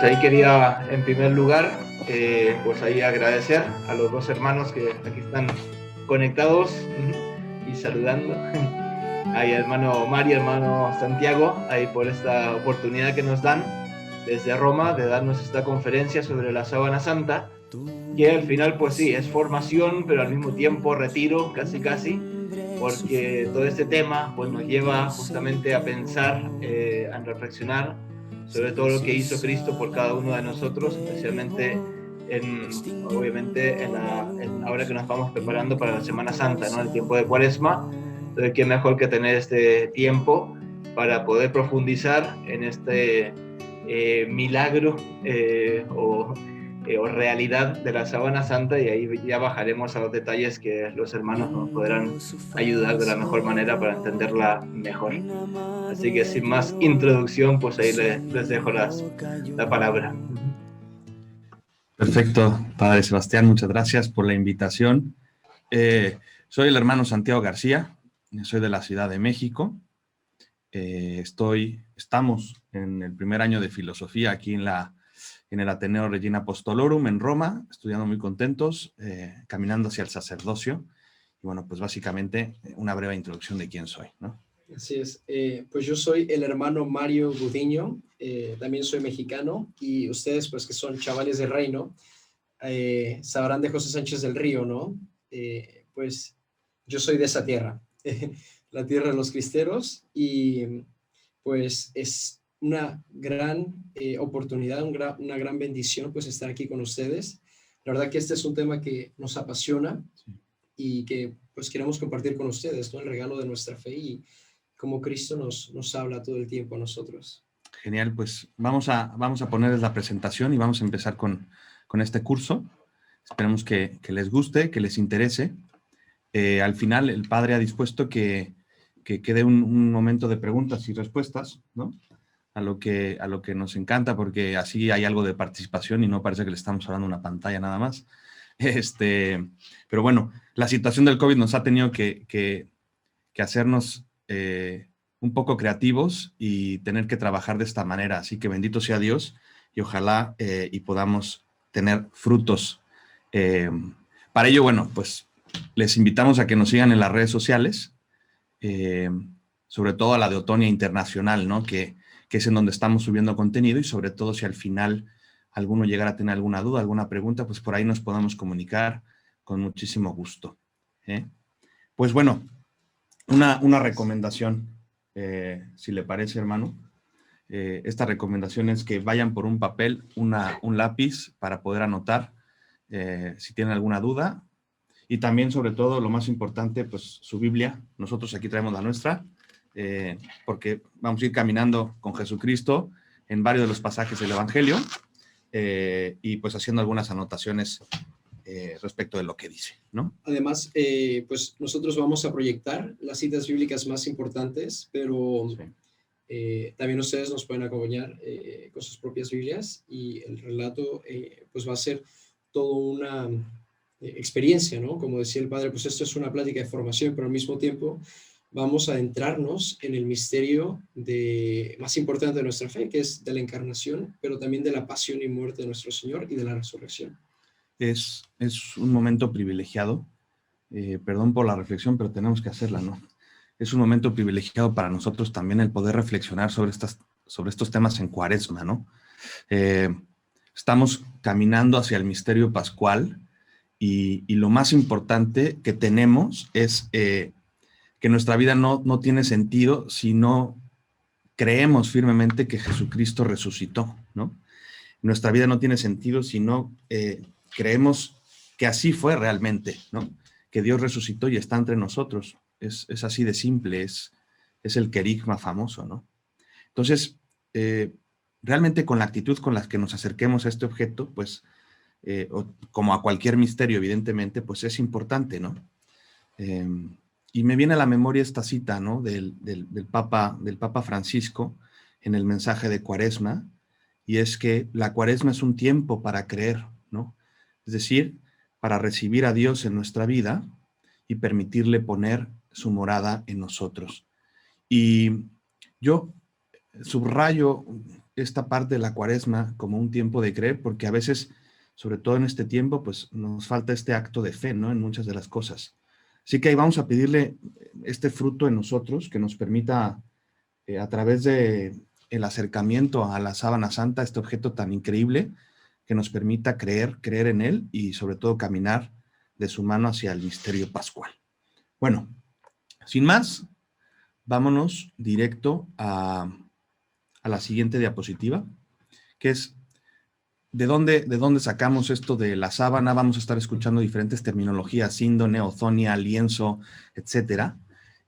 ahí quería en primer lugar pues ahí agradecer a los dos hermanos que aquí están conectados y saludando. Ahí hermano Mario, hermano Santiago, ahí por esta oportunidad que nos dan desde Roma de darnos esta conferencia sobre la Sábana Santa, que al final pues sí, es formación, pero al mismo tiempo retiro, casi, porque todo este tema pues nos lleva justamente a pensar, a reflexionar sobre todo lo que hizo Cristo por cada uno de nosotros, especialmente obviamente ahora que nos vamos preparando para la Semana Santa, ¿no? El tiempo de Cuaresma. Entonces, qué mejor que tener este tiempo para poder profundizar en este milagro o realidad de la Sábana Santa, y ahí ya bajaremos a los detalles que los hermanos nos podrán ayudar de la mejor manera para entenderla mejor. Así que sin más introducción, pues ahí les dejo la palabra. Perfecto, Padre Sebastián, muchas gracias por la invitación. Soy el hermano Santiago García, soy de la Ciudad de México. Estamos en el primer año de filosofía aquí en el Ateneo Regina Apostolorum en Roma, estudiando muy contentos, caminando hacia el sacerdocio. Y bueno, pues básicamente una breve introducción de quién soy, ¿no? Así es. Pues yo soy el hermano Mario Gudiño, también soy mexicano, y ustedes, pues que son chavales del reino, sabrán de José Sánchez del Río, ¿no? Pues yo soy de esa tierra, la tierra de los cristeros, y pues es una gran oportunidad, una gran bendición, pues estar aquí con ustedes. La verdad que este es un tema que nos apasiona, sí, y que pues queremos compartir con ustedes, ¿no? El regalo de nuestra fe y cómo Cristo nos habla todo el tiempo a nosotros. Genial, pues vamos a ponerles la presentación y vamos a empezar con este curso. Esperemos que les guste, que les interese. Al final, el Padre ha dispuesto que quede un momento de preguntas y respuestas, ¿no? A lo que nos encanta, porque así hay algo de participación y no parece que le estamos hablando a una pantalla nada más. Pero bueno, la situación del COVID nos ha tenido que hacernos un poco creativos y tener que trabajar de esta manera. Así que bendito sea Dios y ojalá y podamos tener frutos. Para ello, bueno, pues les invitamos a que nos sigan en las redes sociales, sobre todo a la de Otonia Internacional, ¿no? Que es en donde estamos subiendo contenido, y sobre todo si al final alguno llegara a tener alguna duda, alguna pregunta, pues por ahí nos podamos comunicar con muchísimo gusto. Pues bueno, una recomendación, si le parece, hermano. Esta recomendación es que vayan por un papel, un lápiz para poder anotar si tienen alguna duda. Y también, sobre todo, lo más importante, pues su Biblia. Nosotros aquí traemos la nuestra, porque vamos a ir caminando con Jesucristo en varios de los pasajes del Evangelio y pues haciendo algunas anotaciones respecto de lo que dice, ¿no? Además, pues nosotros vamos a proyectar las citas bíblicas más importantes, pero sí, también ustedes nos pueden acompañar con sus propias Biblias, y el relato pues va a ser toda una experiencia, ¿no? Como decía el Padre, pues esto es una plática de formación, pero al mismo tiempo vamos a adentrarnos en el misterio más importante de nuestra fe, que es de la encarnación, pero también de la pasión y muerte de nuestro Señor y de la resurrección. Es un momento privilegiado, perdón por la reflexión, pero tenemos que hacerla, ¿no? Es un momento privilegiado para nosotros también el poder reflexionar sobre estos temas en Cuaresma, ¿no? Estamos caminando hacia el misterio pascual, y lo más importante que tenemos es que nuestra vida no tiene sentido si no creemos firmemente que Jesucristo resucitó, ¿no? Nuestra vida no tiene sentido si no creemos que así fue realmente, ¿no? Que Dios resucitó y está entre nosotros. Es así de simple, es el querigma famoso, ¿no? Entonces, realmente con la actitud con la que nos acerquemos a este objeto, pues, como a cualquier misterio, evidentemente, pues es importante, ¿no? Y me viene a la memoria esta cita, ¿no? del Papa Francisco en el mensaje de Cuaresma, y es que la Cuaresma es un tiempo para creer, ¿no? Es decir, para recibir a Dios en nuestra vida y permitirle poner su morada en nosotros. Y yo subrayo esta parte de la Cuaresma como un tiempo de creer, porque a veces, sobre todo en este tiempo, pues nos falta este acto de fe, ¿no? En muchas de las cosas. Así que ahí vamos a pedirle este fruto en nosotros que nos permita, a través de el acercamiento a la sábana santa, este objeto tan increíble, que nos permita creer en él y sobre todo caminar de su mano hacia el misterio pascual. Bueno, sin más, vámonos directo a la siguiente diapositiva, que es ¿de dónde sacamos esto de la sábana? Vamos a estar escuchando diferentes terminologías, síndone, ozonia, lienzo, etcétera.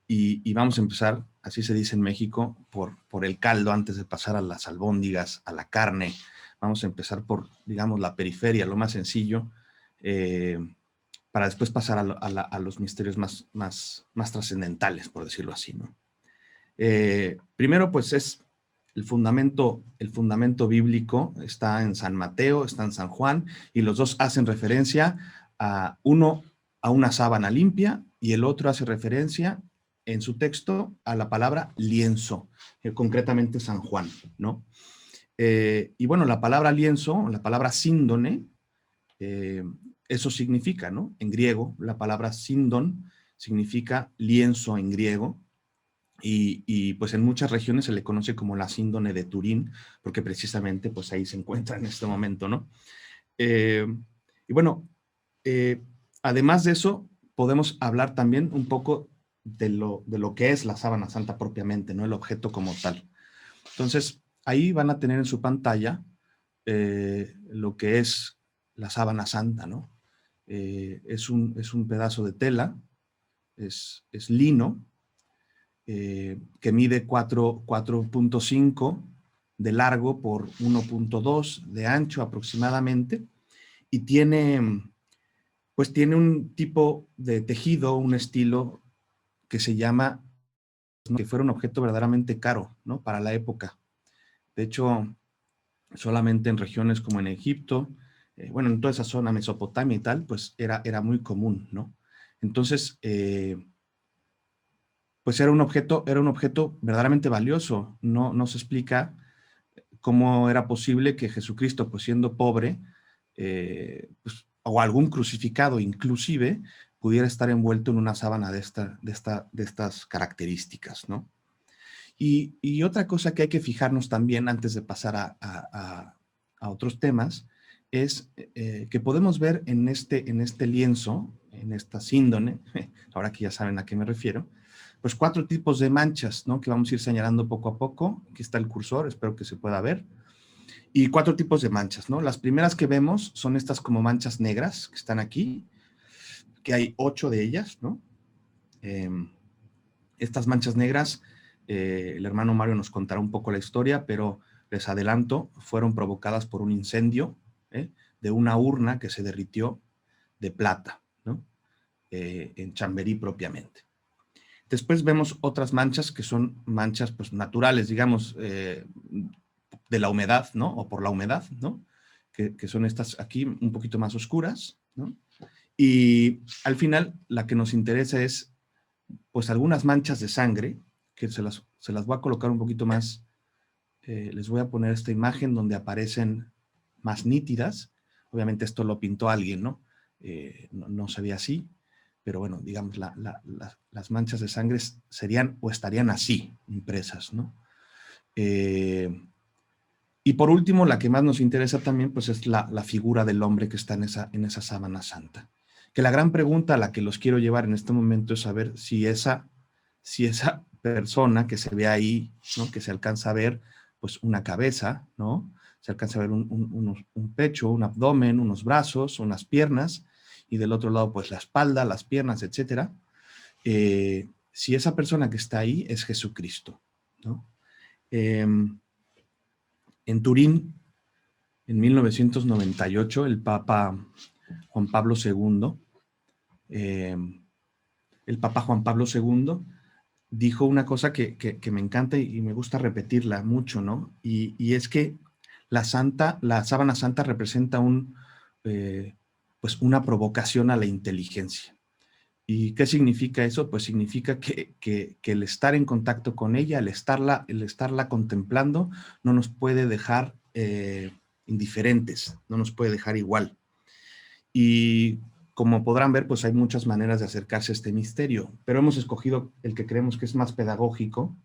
Y vamos a empezar, así se dice en México, por el caldo antes de pasar a las albóndigas, a la carne. Vamos a empezar por, digamos, la periferia, lo más sencillo, para después pasar a los misterios más trascendentales, por decirlo así, ¿no? Primero, pues es el fundamento bíblico, está en San Mateo, está en San Juan, y los dos hacen referencia a uno a una sábana limpia y el otro hace referencia en su texto a la palabra lienzo, concretamente San Juan, ¿no? Y bueno, la palabra lienzo, la palabra síndone, eso significa, ¿no? En griego, la palabra síndon significa lienzo en griego, y pues en muchas regiones se le conoce como la síndone de Turín, porque precisamente pues ahí se encuentra en este momento, ¿no? Y bueno, además de eso, podemos hablar también un poco de lo que es la sábana santa propiamente, ¿no? El objeto como tal. Entonces, ahí van a tener en su pantalla lo que es la sábana santa, ¿no? Es un pedazo de tela, es lino, que mide 4.5 de largo por 1.2 de ancho aproximadamente, y tiene un tipo de tejido, un estilo que se llama, ¿no? Que fuera un objeto verdaderamente caro, ¿no? Para la época. De hecho, solamente en regiones como en Egipto, bueno, en toda esa zona, Mesopotamia y tal, pues era muy común, ¿no? Entonces, pues era un objeto verdaderamente valioso. No se explica cómo era posible que Jesucristo, pues siendo pobre, pues, o algún crucificado inclusive, pudiera estar envuelto en una sábana de estas características, ¿no? Y otra cosa que hay que fijarnos también antes de pasar a otros temas es que podemos ver en este lienzo, en esta síndone, ahora que ya saben a qué me refiero, pues 4 tipos de manchas, ¿no? Que vamos a ir señalando poco a poco. Aquí está el cursor, espero que se pueda ver. Y 4 tipos de manchas, ¿no? Las primeras que vemos son estas como manchas negras que están aquí, que hay 8 de ellas, ¿no? Estas manchas negras, el hermano Mario nos contará un poco la historia, pero les adelanto, fueron provocadas por un incendio de una urna que se derritió de plata, ¿no? En Chamberí propiamente. Después vemos otras manchas que son manchas pues, naturales, digamos, de la humedad, ¿no? O por la humedad, ¿no? Que son estas aquí un poquito más oscuras, ¿no? Y al final la que nos interesa es pues algunas manchas de sangre, que se las voy a colocar un poquito más, les voy a poner esta imagen donde aparecen más nítidas. Obviamente esto lo pintó alguien, ¿no? No se ve así, pero bueno, digamos, las manchas de sangre serían o estarían así, impresas, ¿no? Y por último, la que más nos interesa también, pues es la figura del hombre que está en esa sábana santa. Que la gran pregunta a la que los quiero llevar en este momento es saber si esa persona que se ve ahí, ¿no? Que se alcanza a ver, pues una cabeza, ¿no? Se alcanza a ver un pecho, un abdomen, unos brazos, unas piernas, y del otro lado, pues la espalda, las piernas, etcétera. Si esa persona que está ahí es Jesucristo, ¿no? En Turín, en 1998, el Papa Juan Pablo II, dijo una cosa que me encanta y me gusta repetirla mucho, ¿no? Y es que la sábana santa representa pues una provocación a la inteligencia. ¿Y qué significa eso? Pues significa que el estar en contacto con ella, el estarla contemplando, no nos puede dejar indiferentes, no nos puede dejar igual. Y como podrán ver, pues hay muchas maneras de acercarse a este misterio, pero hemos escogido el que creemos que es más pedagógico,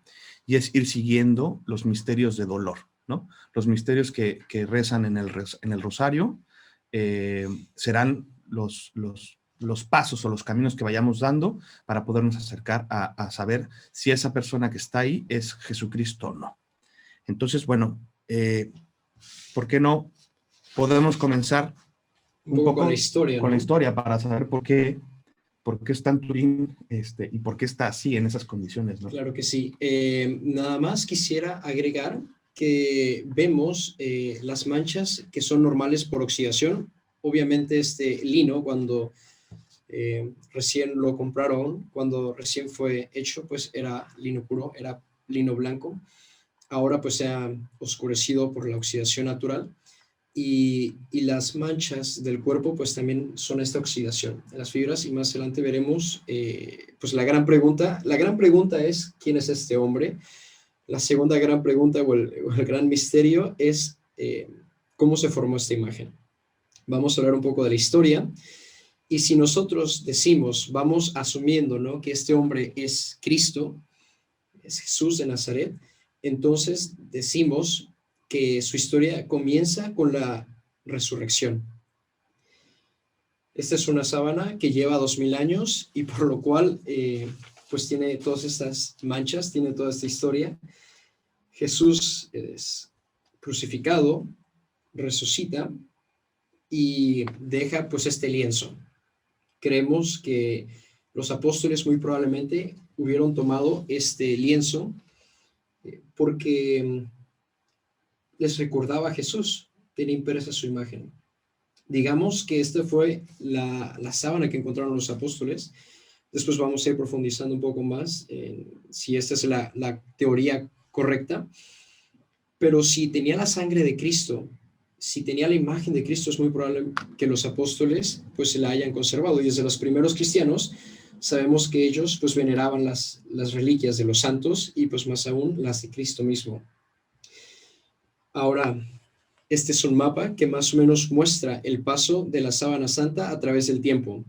y es ir siguiendo los misterios de dolor, ¿no? Los misterios que rezan en el rosario serán los pasos o los caminos que vayamos dando para podernos acercar a saber si esa persona que está ahí es Jesucristo o no. Entonces, bueno, ¿por qué no podemos comenzar un poco con la historia, con ¿no? la historia para saber por qué está en Turín y por qué está así en esas condiciones, ¿no? Claro que sí. Nada más quisiera agregar que vemos las manchas que son normales por oxidación. Obviamente este lino, cuando recién lo compraron, cuando recién fue hecho, pues era lino puro, era lino blanco. Ahora pues se ha oscurecido por la oxidación natural. Y las manchas del cuerpo pues también son esta oxidación en las fibras, y más adelante veremos pues la gran pregunta es ¿quién es este hombre? La segunda gran pregunta o el gran misterio es ¿cómo se formó esta imagen? Vamos a hablar un poco de la historia, y si nosotros decimos, vamos asumiendo, ¿no?, que este hombre es Cristo, es Jesús de Nazaret, entonces decimos que su historia comienza con la resurrección. Esta es una sábana que lleva 2000 años y por lo cual pues tiene todas estas manchas, tiene toda esta historia. Jesús es crucificado, resucita y deja pues este lienzo. Creemos que los apóstoles muy probablemente hubieron tomado este lienzo porque les recordaba a Jesús, tenía impresa su imagen. Digamos que esta fue la sábana que encontraron los apóstoles. Después vamos a ir profundizando un poco más en si esta es la teoría correcta. Pero si tenía la sangre de Cristo, si tenía la imagen de Cristo, es muy probable que los apóstoles pues se la hayan conservado. Y desde los primeros cristianos sabemos que ellos pues veneraban las reliquias de los santos y pues más aún las de Cristo mismo. Ahora, este es un mapa que más o menos muestra el paso de la sábana santa a través del tiempo.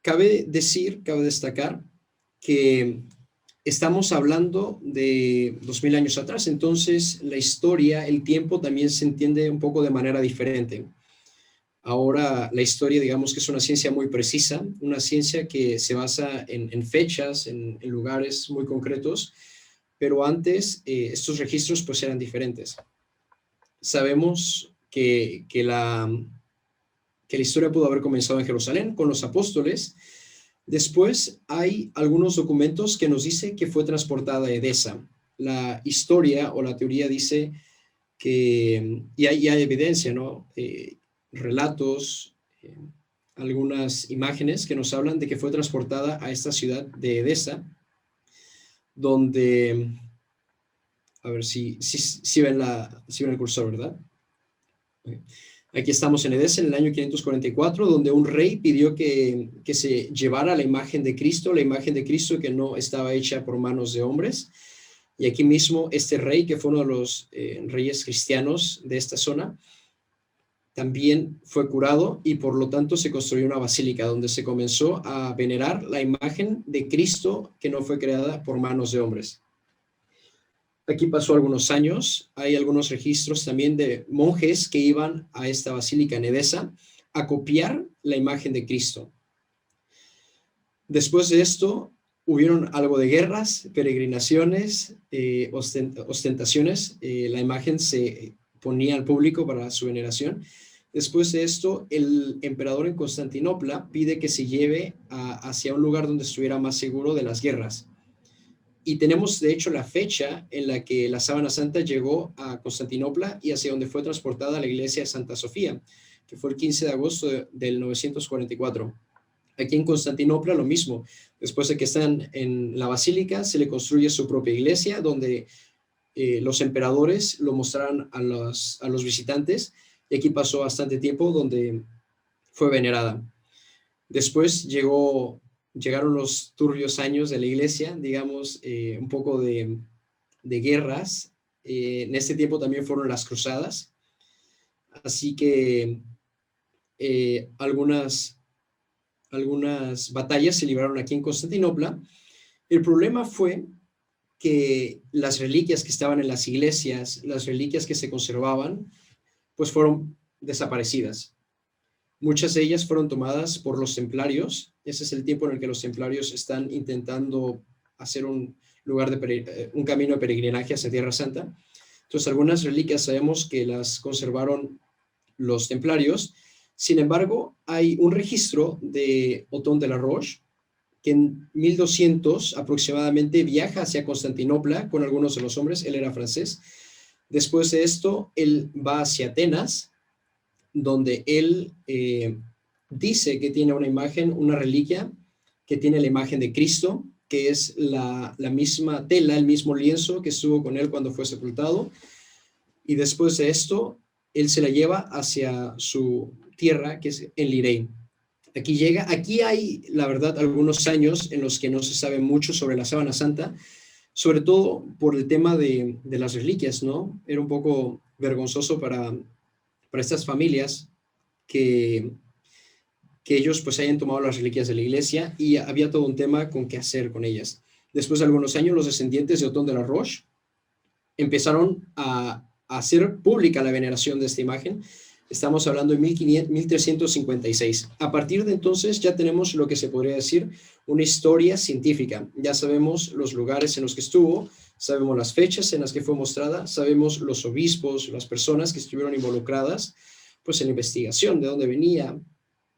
Cabe destacar que estamos hablando de 2000 años atrás, entonces la historia, el tiempo también se entiende un poco de manera diferente. Ahora la historia, digamos que es una ciencia muy precisa, una ciencia que se basa en fechas, en lugares muy concretos, pero antes estos registros pues eran diferentes. Sabemos que la historia pudo haber comenzado en Jerusalén con los apóstoles. Después hay algunos documentos que nos dicen que fue transportada a Edesa. La historia o la teoría dice que, y hay evidencia, ¿no? Relatos, algunas imágenes que nos hablan de que fue transportada a esta ciudad de Edesa, donde, a ver si ven el cursor, ¿verdad? Aquí estamos en Edesa en el año 544, donde un rey pidió que se llevara la imagen de Cristo que no estaba hecha por manos de hombres. Y aquí mismo este rey, que fue uno de los reyes cristianos de esta zona, también fue curado y por lo tanto se construyó una basílica donde se comenzó a venerar la imagen de Cristo que no fue creada por manos de hombres. Aquí pasó algunos años, hay algunos registros también de monjes que iban a esta basílica en Edesa a copiar la imagen de Cristo. Después de esto, hubieron algo de guerras, peregrinaciones, ostentaciones. La imagen se ponía al público para su veneración. Después de esto, el emperador en Constantinopla pide que se lleve hacia un lugar donde estuviera más seguro de las guerras. Y tenemos, de hecho, la fecha en la que la sábana santa llegó a Constantinopla y hacia donde fue transportada a la iglesia de Santa Sofía, que fue el 15 de agosto del 944. Aquí en Constantinopla lo mismo. Después de que están en la basílica, se le construye su propia iglesia, donde los emperadores lo mostraron a los visitantes. Y aquí pasó bastante tiempo donde fue venerada. Después llegaron los turbios años de la iglesia, digamos, un poco de guerras. En este tiempo también fueron las cruzadas. Así que algunas batallas se libraron aquí en Constantinopla. El problema fue que las reliquias que estaban en las iglesias, las reliquias que se conservaban, pues fueron desaparecidas. Muchas de ellas fueron tomadas por los templarios. Ese es el tiempo en el que los templarios están intentando hacer un camino de peregrinaje hacia Tierra Santa. Entonces, algunas reliquias sabemos que las conservaron los templarios. Sin embargo, hay un registro de Otón de la Roche, que en 1200 aproximadamente viaja hacia Constantinopla con algunos de los hombres. Él era francés. Después de esto, él va hacia Atenas, donde él dice que tiene una imagen, una reliquia, que tiene la imagen de Cristo, que es la misma tela, el mismo lienzo que estuvo con él cuando fue sepultado. Y después de esto, él se la lleva hacia su tierra, que es en Lirey. Aquí hay, la verdad, algunos años en los que no se sabe mucho sobre la Sábana Santa, sobre todo por el tema de las reliquias, ¿no? Era un poco vergonzoso para estas familias que ellos pues hayan tomado las reliquias de la iglesia, y había todo un tema con qué hacer con ellas. Después de algunos años, los descendientes de Otón de la Roche empezaron a hacer pública la veneración de esta imagen. Estamos hablando de 1356. A partir de entonces ya tenemos lo que se podría decir una historia científica. Ya sabemos los lugares en los que estuvo, sabemos las fechas en las que fue mostrada, sabemos los obispos, las personas que estuvieron involucradas pues en la investigación, de dónde venía,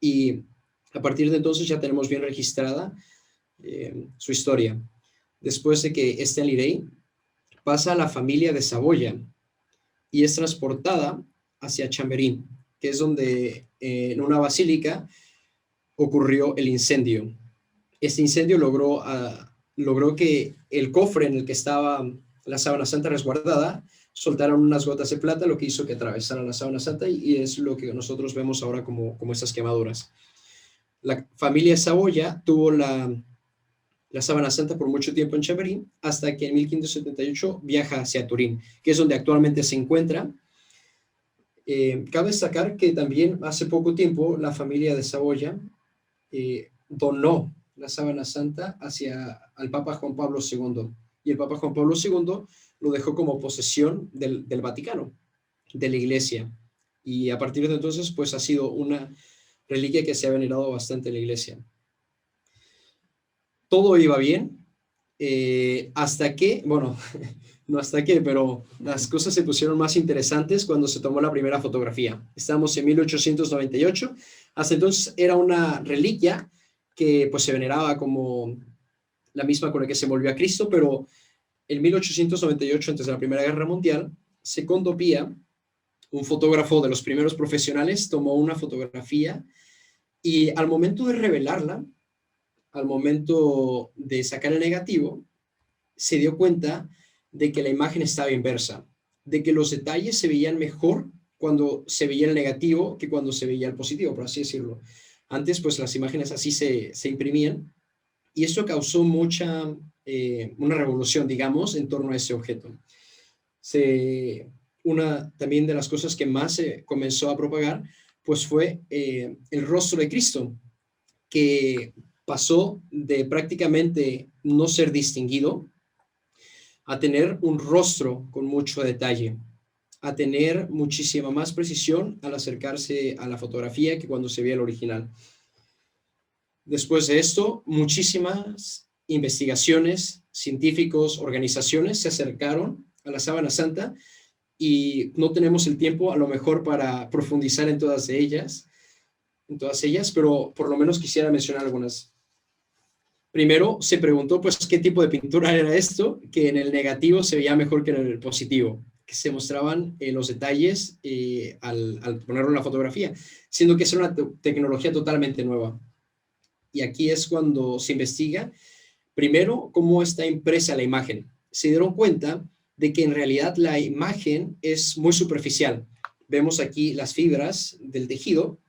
y a partir de entonces ya tenemos bien registrada su historia. Después de que esté en Lirey, pasa a la familia de Saboya y es transportada hacia Chamberí, que es donde en una basílica ocurrió el incendio. Este incendio logró que el cofre en el que estaba la Sábana Santa resguardada soltaron unas gotas de plata, lo que hizo que atravesara la Sábana Santa, y es lo que nosotros vemos ahora como estas quemaduras. La familia Saboya tuvo la Sábana Santa por mucho tiempo en Chamberí, hasta que en 1578 viaja hacia Turín, que es donde actualmente se encuentra. Cabe destacar que también hace poco tiempo la familia de Saboya donó la Sábana Santa al Papa Juan Pablo II, y el Papa Juan Pablo II lo dejó como posesión del Vaticano, de la Iglesia, y a partir de entonces pues ha sido una reliquia que se ha venerado bastante en la Iglesia. Todo iba bien, hasta que, bueno, no hasta que, pero las cosas se pusieron más interesantes cuando se tomó la primera fotografía. Estamos en 1898, hasta entonces era una reliquia que pues se veneraba como la misma con la que se volvió a Cristo, pero en 1898, antes de la Primera Guerra Mundial, Secondo Pia, un fotógrafo de los primeros profesionales, tomó una fotografía, y al momento de revelarla, al momento de sacar el negativo, se dio cuenta de que la imagen estaba inversa, de que los detalles se veían mejor cuando se veía el negativo que cuando se veía el positivo, por así decirlo. Antes, pues las imágenes así se imprimían, y eso causó una revolución, digamos, en torno a ese objeto. Una también de las cosas que más se comenzó a propagar, pues fue el rostro de Cristo, que pasó de prácticamente no ser distinguido a tener un rostro con mucho detalle, a tener muchísima más precisión al acercarse a la fotografía que cuando se veía el original. Después de esto, muchísimas investigaciones, científicos, organizaciones se acercaron a la Sábana Santa, y no tenemos el tiempo a lo mejor para profundizar en todas ellas, pero por lo menos quisiera mencionar algunas. Primero se preguntó pues qué tipo de pintura era esto, que en el negativo se veía mejor que en el positivo, que se mostraban los detalles al ponerlo en la fotografía, siendo que es una tecnología totalmente nueva. Y aquí es cuando se investiga, primero, cómo está impresa la imagen. Se dieron cuenta de que en realidad la imagen es muy superficial. Vemos aquí las fibras del tejido,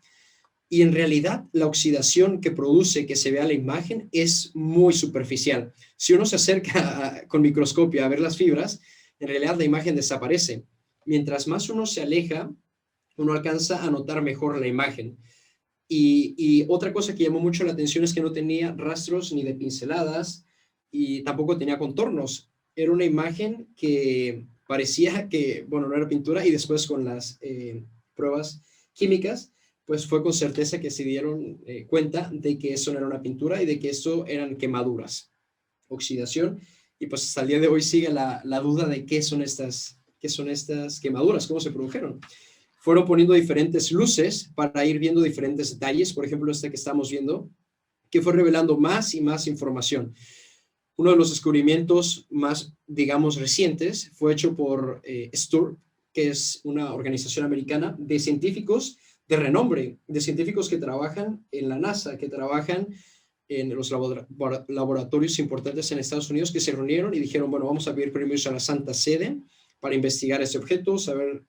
Y en realidad la oxidación que produce que se vea la imagen es muy superficial. Si uno se acerca con microscopio a ver las fibras, en realidad la imagen desaparece. Mientras más uno se aleja, uno alcanza a notar mejor la imagen. Y otra cosa que llamó mucho la atención es que no tenía rastros ni de pinceladas y tampoco tenía contornos. Era una imagen que parecía que, bueno, no era pintura, y después con las pruebas químicas, pues fue con certeza que se dieron cuenta de que eso no era una pintura y de que eso eran quemaduras, oxidación, y pues hasta el día de hoy sigue la duda de qué son estas quemaduras, cómo se produjeron. Fueron poniendo diferentes luces para ir viendo diferentes detalles, por ejemplo, esta que estamos viendo, que fue revelando más y más información. Uno de los descubrimientos más, digamos, recientes fue hecho por STURP, que es una organización americana de científicos de renombre, de científicos que trabajan en la NASA, que trabajan en los laboratorios importantes en Estados Unidos, que se reunieron y dijeron, bueno, vamos a pedir permiso a la Santa Sede para investigar este objeto, saber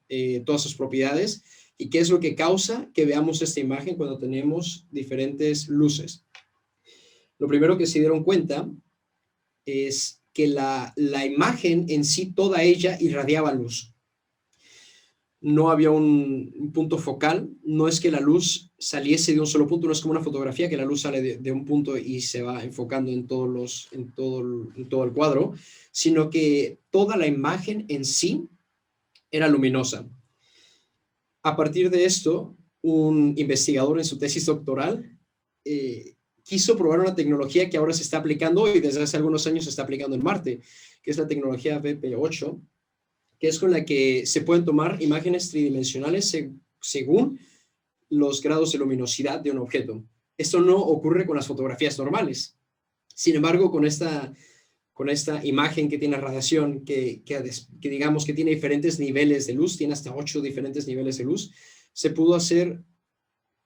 todas sus propiedades y qué es lo que causa que veamos esta imagen cuando tenemos diferentes luces. Lo primero que se dieron cuenta es que la imagen en sí, toda ella irradiaba luz. No había un punto focal, no es que la luz saliese de un solo punto, no es como una fotografía que la luz sale de un punto y se va enfocando en todo el cuadro, sino que toda la imagen en sí era luminosa. A partir de esto, un investigador en su tesis doctoral quiso probar una tecnología que ahora se está aplicando y desde hace algunos años se está aplicando en Marte, que es la tecnología BP8, que es con la que se pueden tomar imágenes tridimensionales según los grados de luminosidad de un objeto. Esto no ocurre con las fotografías normales. Sin embargo, con esta imagen que tiene radiación, que digamos que tiene diferentes niveles de luz, tiene hasta 8 diferentes niveles de luz, se pudo hacer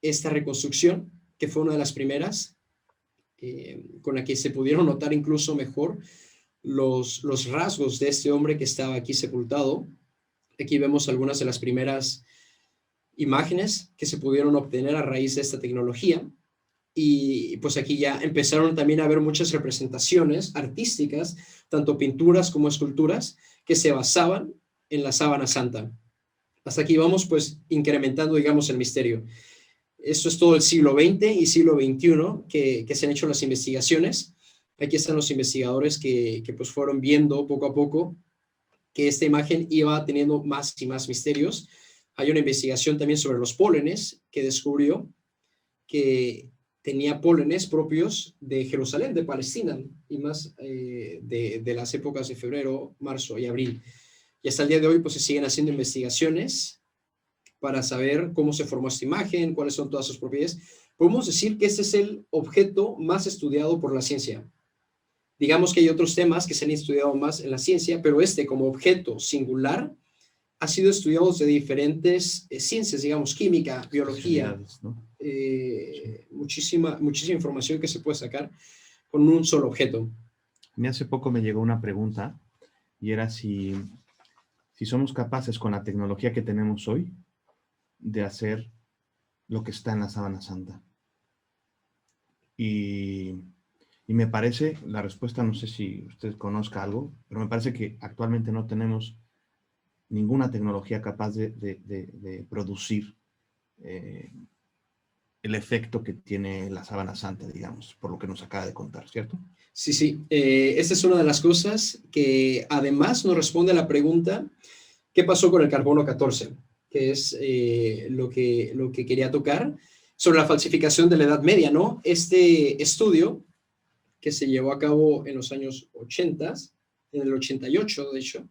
esta reconstrucción, que fue una de las primeras, con la que se pudieron notar incluso mejor los rasgos de este hombre que estaba aquí sepultado. Aquí vemos algunas de las primeras imágenes que se pudieron obtener a raíz de esta tecnología. Y pues aquí ya empezaron también a haber muchas representaciones artísticas, tanto pinturas como esculturas, que se basaban en la sábana santa. Hasta aquí vamos pues incrementando, digamos, el misterio. Esto es todo el siglo XX y siglo XXI que se han hecho las investigaciones. Aquí están los investigadores que pues fueron viendo poco a poco que esta imagen iba teniendo más y más misterios. Hay una investigación también sobre los pólenes que descubrió que tenía pólenes propios de Jerusalén, de Palestina, y más de las épocas de febrero, marzo y abril. Y hasta el día de hoy pues se siguen haciendo investigaciones para saber cómo se formó esta imagen, cuáles son todas sus propiedades. Podemos decir que este es el objeto más estudiado por la ciencia. Digamos que hay otros temas que se han estudiado más en la ciencia, pero este como objeto singular ha sido estudiado de diferentes ciencias, digamos, química, biología, ¿no? Muchísima información que se puede sacar con un solo objeto. Hace poco me llegó una pregunta y era si somos capaces con la tecnología que tenemos hoy de hacer lo que está en la sábana santa. Y me parece, la respuesta, no sé si usted conozca algo, pero me parece que actualmente no tenemos ninguna tecnología capaz de producir el efecto que tiene la sábana santa, digamos, por lo que nos acaba de contar, ¿cierto? Sí. Esta es una de las cosas que además nos responde a la pregunta, ¿qué pasó con el carbono 14? Que es lo que quería tocar, sobre la falsificación de la Edad Media, ¿no? Este estudio que se llevó a cabo en los años 80, en el 88, de hecho,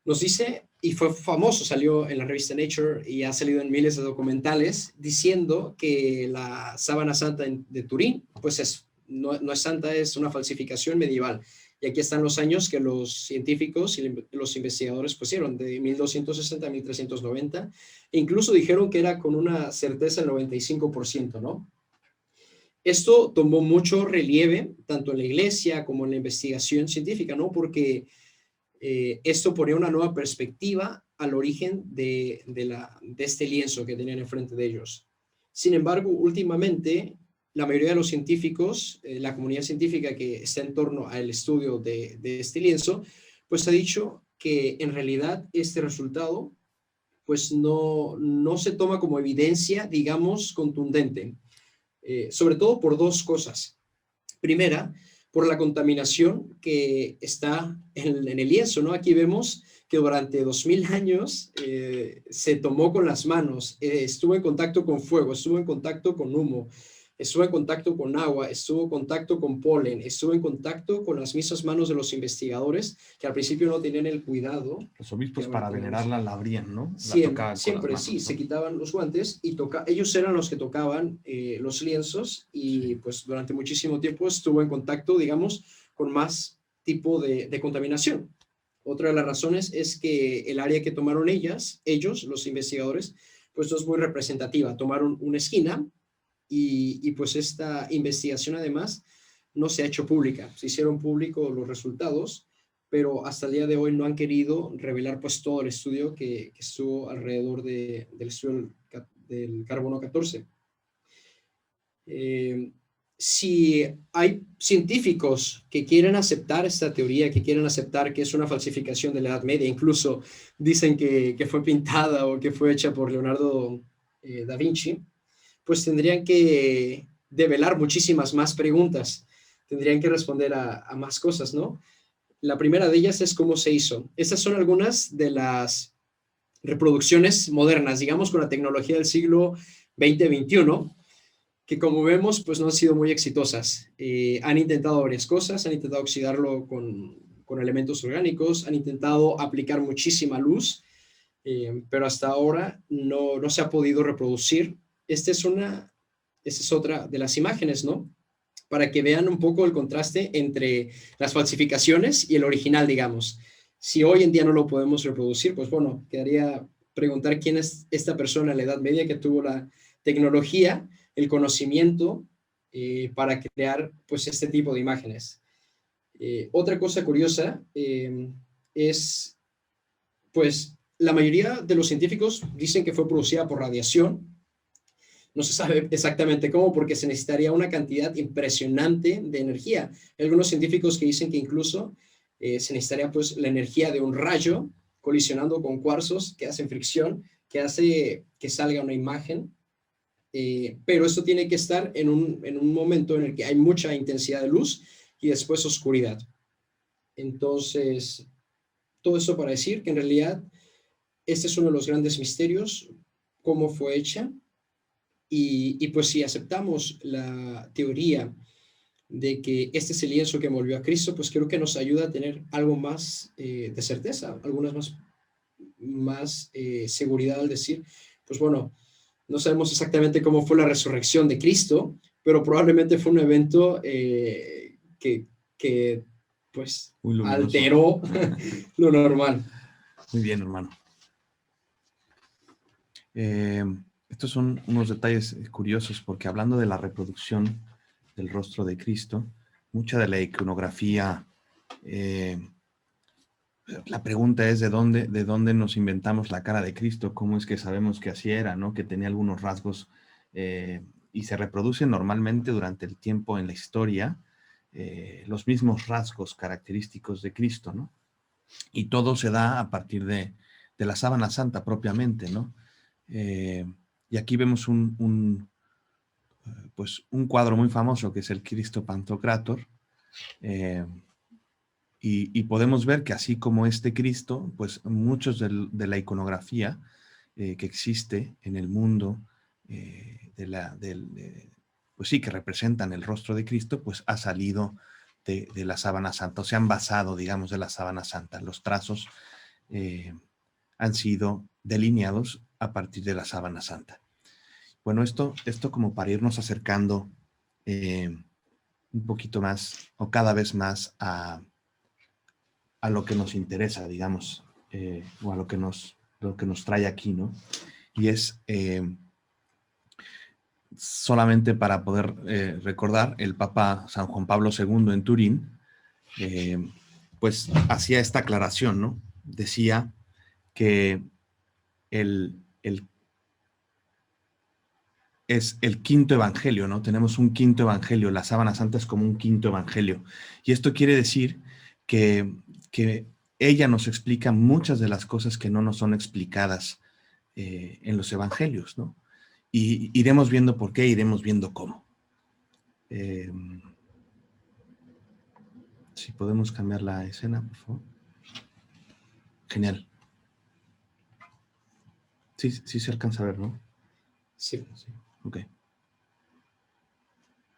nos dice, y fue famoso, salió en la revista Nature y ha salido en miles de documentales, diciendo que la sábana santa de Turín, pues no es santa, es una falsificación medieval. Y aquí están los años que los científicos y los investigadores pusieron, de 1260 a 1390, e incluso dijeron que era con una certeza del 95%, ¿no? Esto tomó mucho relieve, tanto en la iglesia como en la investigación científica, ¿no? Porque esto ponía una nueva perspectiva al origen de este lienzo que tenían enfrente de ellos. Sin embargo, últimamente, la mayoría de los científicos, la comunidad científica que está en torno al estudio de este lienzo, pues ha dicho que en realidad este resultado pues no se toma como evidencia, digamos, contundente, sobre todo por dos cosas. Primera, por la contaminación que está en el lienzo, ¿no? Aquí vemos que durante 2000 años se tomó con las manos, estuvo en contacto con fuego, estuvo en contacto con humo, estuvo en contacto con agua, estuvo en contacto con polen, estuvo en contacto con las mismas manos de los investigadores que al principio no tenían el cuidado. Los obispos para venerarla la abrían, ¿no? La Siempre, tocaban con las siempre manos, sí, ¿no? se quitaban los guantes y ellos eran los que tocaban los lienzos y Sí. pues durante muchísimo tiempo estuvo en contacto, digamos, con más tipo de contaminación. Otra de las razones es que el área que tomaron ellos, los investigadores, pues no es muy representativa. Tomaron una esquina y pues esta investigación además no se ha hecho pública. Se hicieron públicos los resultados, pero hasta el día de hoy no han querido revelar pues todo el estudio que estuvo alrededor del estudio del carbono 14. Si hay científicos que quieren aceptar esta teoría, que quieren aceptar que es una falsificación de la Edad Media, incluso dicen que fue pintada o que fue hecha por Leonardo da Vinci, pues tendrían que develar muchísimas más preguntas, tendrían que responder a más cosas, ¿no? La primera de ellas es cómo se hizo. Estas son algunas de las reproducciones modernas, digamos, con la tecnología del siglo XX-XXI, que como vemos, pues no han sido muy exitosas. Han intentado varias cosas, han intentado oxidarlo con elementos orgánicos, han intentado aplicar muchísima luz, pero hasta ahora no se ha podido reproducir. Esta es otra de las imágenes, ¿no? Para que vean un poco el contraste entre las falsificaciones y el original, digamos. Si hoy en día no lo podemos reproducir, pues bueno, quedaría preguntar quién es esta persona en la Edad Media que tuvo la tecnología, el conocimiento para crear pues este tipo de imágenes. Otra cosa curiosa es pues la mayoría de los científicos dicen que fue producida por radiación. No se sabe exactamente cómo, porque se necesitaría una cantidad impresionante de energía. Hay algunos científicos que dicen que incluso se necesitaría pues la energía de un rayo colisionando con cuarzos que hacen fricción, que hace que salga una imagen. Pero esto tiene que estar en un momento en el que hay mucha intensidad de luz y después oscuridad. Entonces, todo eso para decir que en realidad este es uno de los grandes misterios, cómo fue hecha. Y pues si aceptamos la teoría de que este es el lienzo que envolvió a Cristo, pues creo que nos ayuda a tener algo más de certeza, algunas más seguridad al decir, pues bueno, no sabemos exactamente cómo fue la resurrección de Cristo, pero probablemente fue un evento que pues Muy luminoso. alteró lo normal. Muy bien, hermano. Estos son unos detalles curiosos porque hablando de la reproducción del rostro de Cristo, mucha de la iconografía, la pregunta es ¿de dónde nos inventamos la cara de Cristo? ¿Cómo es que sabemos que así era, ¿no? Que tenía algunos rasgos y se reproducen normalmente durante el tiempo en la historia los mismos rasgos característicos de Cristo, ¿no? Y todo se da a partir de la sábana santa propiamente, ¿no? Y aquí vemos pues un cuadro muy famoso que es el Cristo Pantocrátor, y podemos ver que así como este Cristo, pues muchos de la iconografía que existe en el mundo, pues sí, que representan el rostro de Cristo, pues ha salido de la sábana santa, o se han basado, digamos, de la sábana santa. Los trazos han sido delineados a partir de la sábana santa. Bueno, esto como para irnos acercando un poquito más o cada vez más a lo que nos interesa, digamos, o a lo que nos trae aquí, ¿no? Y es solamente para poder recordar, el Papa San Juan Pablo II en Turín, pues hacía esta aclaración, ¿no? Decía que el es el quinto evangelio, ¿no? Tenemos un quinto evangelio, la sábana santa es como un quinto evangelio. Y esto quiere decir que ella nos explica muchas de las cosas que no nos son explicadas en los evangelios, ¿no? Y iremos viendo por qué, iremos viendo cómo. Si podemos cambiar la escena, por favor. Genial. Sí, sí se alcanza a ver, ¿no? Sí. Sí. Ok.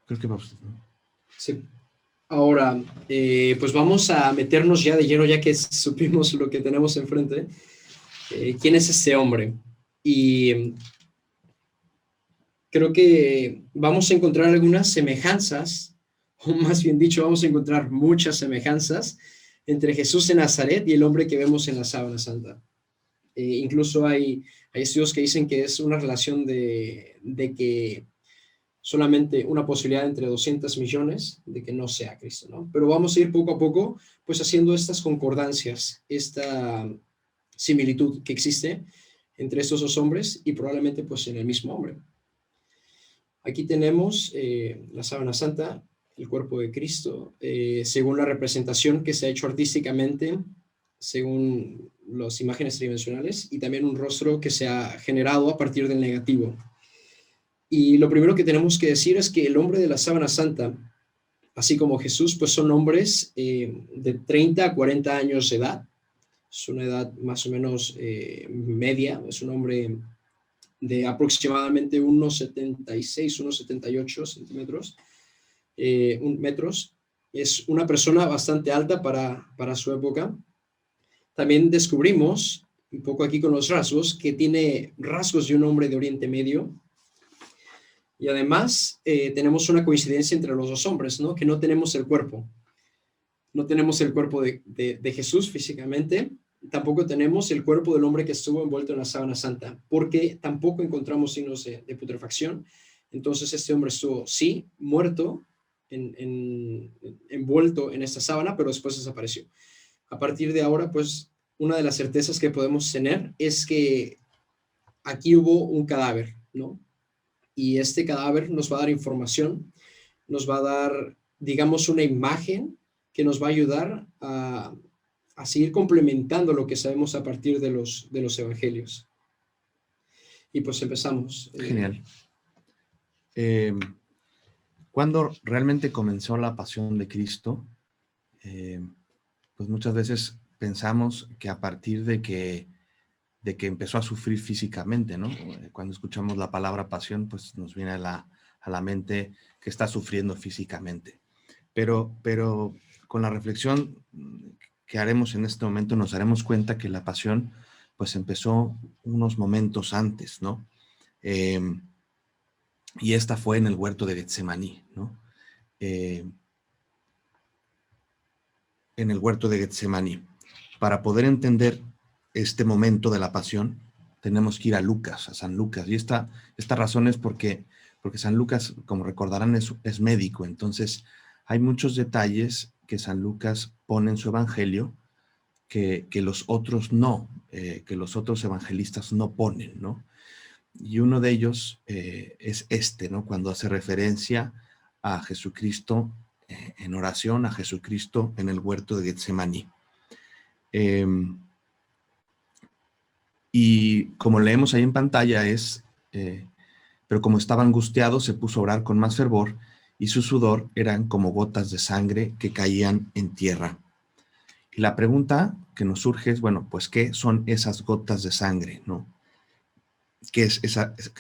Creo que va usted, ¿no? Sí. Ahora, pues vamos a meternos ya de lleno, ya que supimos lo que tenemos enfrente. ¿Quién es este hombre? Y creo que vamos a encontrar algunas semejanzas, o más bien dicho, vamos a encontrar muchas semejanzas entre Jesús de Nazaret y el hombre que vemos en la sábana santa. Incluso hay estudios que dicen que es una relación de que solamente una posibilidad entre 200 millones de que no sea Cristo, ¿no? Pero vamos a ir poco a poco, pues haciendo estas concordancias, esta similitud que existe entre estos dos hombres y probablemente pues en el mismo hombre. Aquí tenemos la sábana santa, el cuerpo de Cristo, según la representación que se ha hecho artísticamente, según las imágenes tridimensionales, y también un rostro que se ha generado a partir del negativo. Y lo primero que tenemos que decir es que el hombre de la sábana santa, así como Jesús, pues son hombres de 30 a 40 años de edad. Es una edad más o menos media, es un hombre de aproximadamente unos 76, unos 78 centímetros, metros. Es una persona bastante alta para su época. También descubrimos, un poco aquí con los rasgos, que tiene rasgos de un hombre de Oriente Medio. Y además tenemos una coincidencia entre los dos hombres, ¿no? Que no tenemos el cuerpo. No tenemos el cuerpo de Jesús físicamente, tampoco tenemos el cuerpo del hombre que estuvo envuelto en la sábana santa, porque tampoco encontramos signos de putrefacción. Entonces este hombre estuvo, sí, muerto, envuelto en esta sábana, pero después desapareció. A partir de ahora, pues, una de las certezas que podemos tener es que aquí hubo un cadáver, ¿no? Y este cadáver nos va a dar información, nos va a dar, digamos, una imagen que nos va a ayudar a seguir complementando lo que sabemos a partir de los evangelios. Y pues empezamos. Genial. Cuando realmente comenzó la pasión de Cristo, pues muchas veces pensamos que a partir de que empezó a sufrir físicamente, ¿no? Cuando escuchamos la palabra pasión, pues nos viene a la mente que está sufriendo físicamente. Pero con la reflexión que haremos en este momento nos daremos cuenta que la pasión pues empezó unos momentos antes, ¿no? Y esta fue en el huerto de Getsemaní, ¿no? En el huerto de Getsemaní. Para poder entender este momento de la pasión, tenemos que ir a Lucas, a San Lucas. Y esta razón es porque San Lucas, como recordarán, es médico. Entonces, hay muchos detalles que San Lucas pone en su evangelio que los otros no, que los otros evangelistas no ponen, ¿no? Y uno de ellos es ¿no? Cuando hace referencia a Jesucristo en oración, a Jesucristo en el huerto de Getsemaní. Y como leemos ahí en pantalla pero como estaba angustiado se puso a orar con más fervor y su sudor eran como gotas de sangre que caían en tierra. Y la pregunta que nos surge es, bueno, pues ¿qué son esas gotas de sangre, no? ¿Qué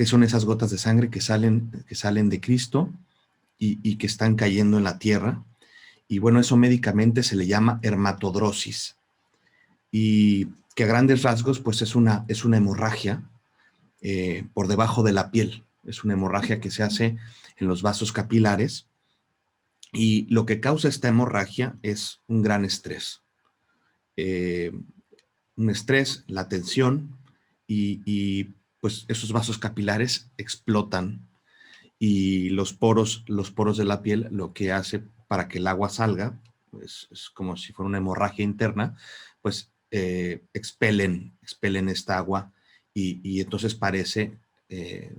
son esas gotas de sangre que salen de Cristo y que están cayendo en la tierra? Y bueno, eso médicamente se le llama hermatodrosis. Y que a grandes rasgos, pues es una hemorragia por debajo de la piel. Es una hemorragia que se hace en los vasos capilares. Y lo que causa esta hemorragia es un gran estrés. Un estrés, la tensión, y pues esos vasos capilares explotan y los poros de la piel lo que hace para que el agua salga, pues es como si fuera una hemorragia interna, pues expelen esta agua y entonces parece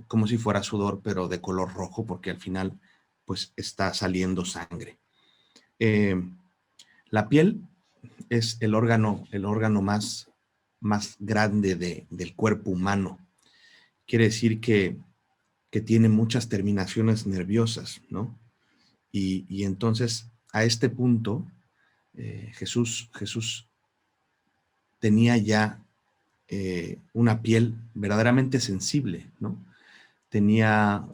como si fuera sudor, pero de color rojo, porque al final pues está saliendo sangre. La piel es el órgano más grande del cuerpo humano. Quiere decir que tiene muchas terminaciones nerviosas, ¿no? Y entonces, a este punto, Jesús tenía ya una piel verdaderamente sensible, ¿no? Tenía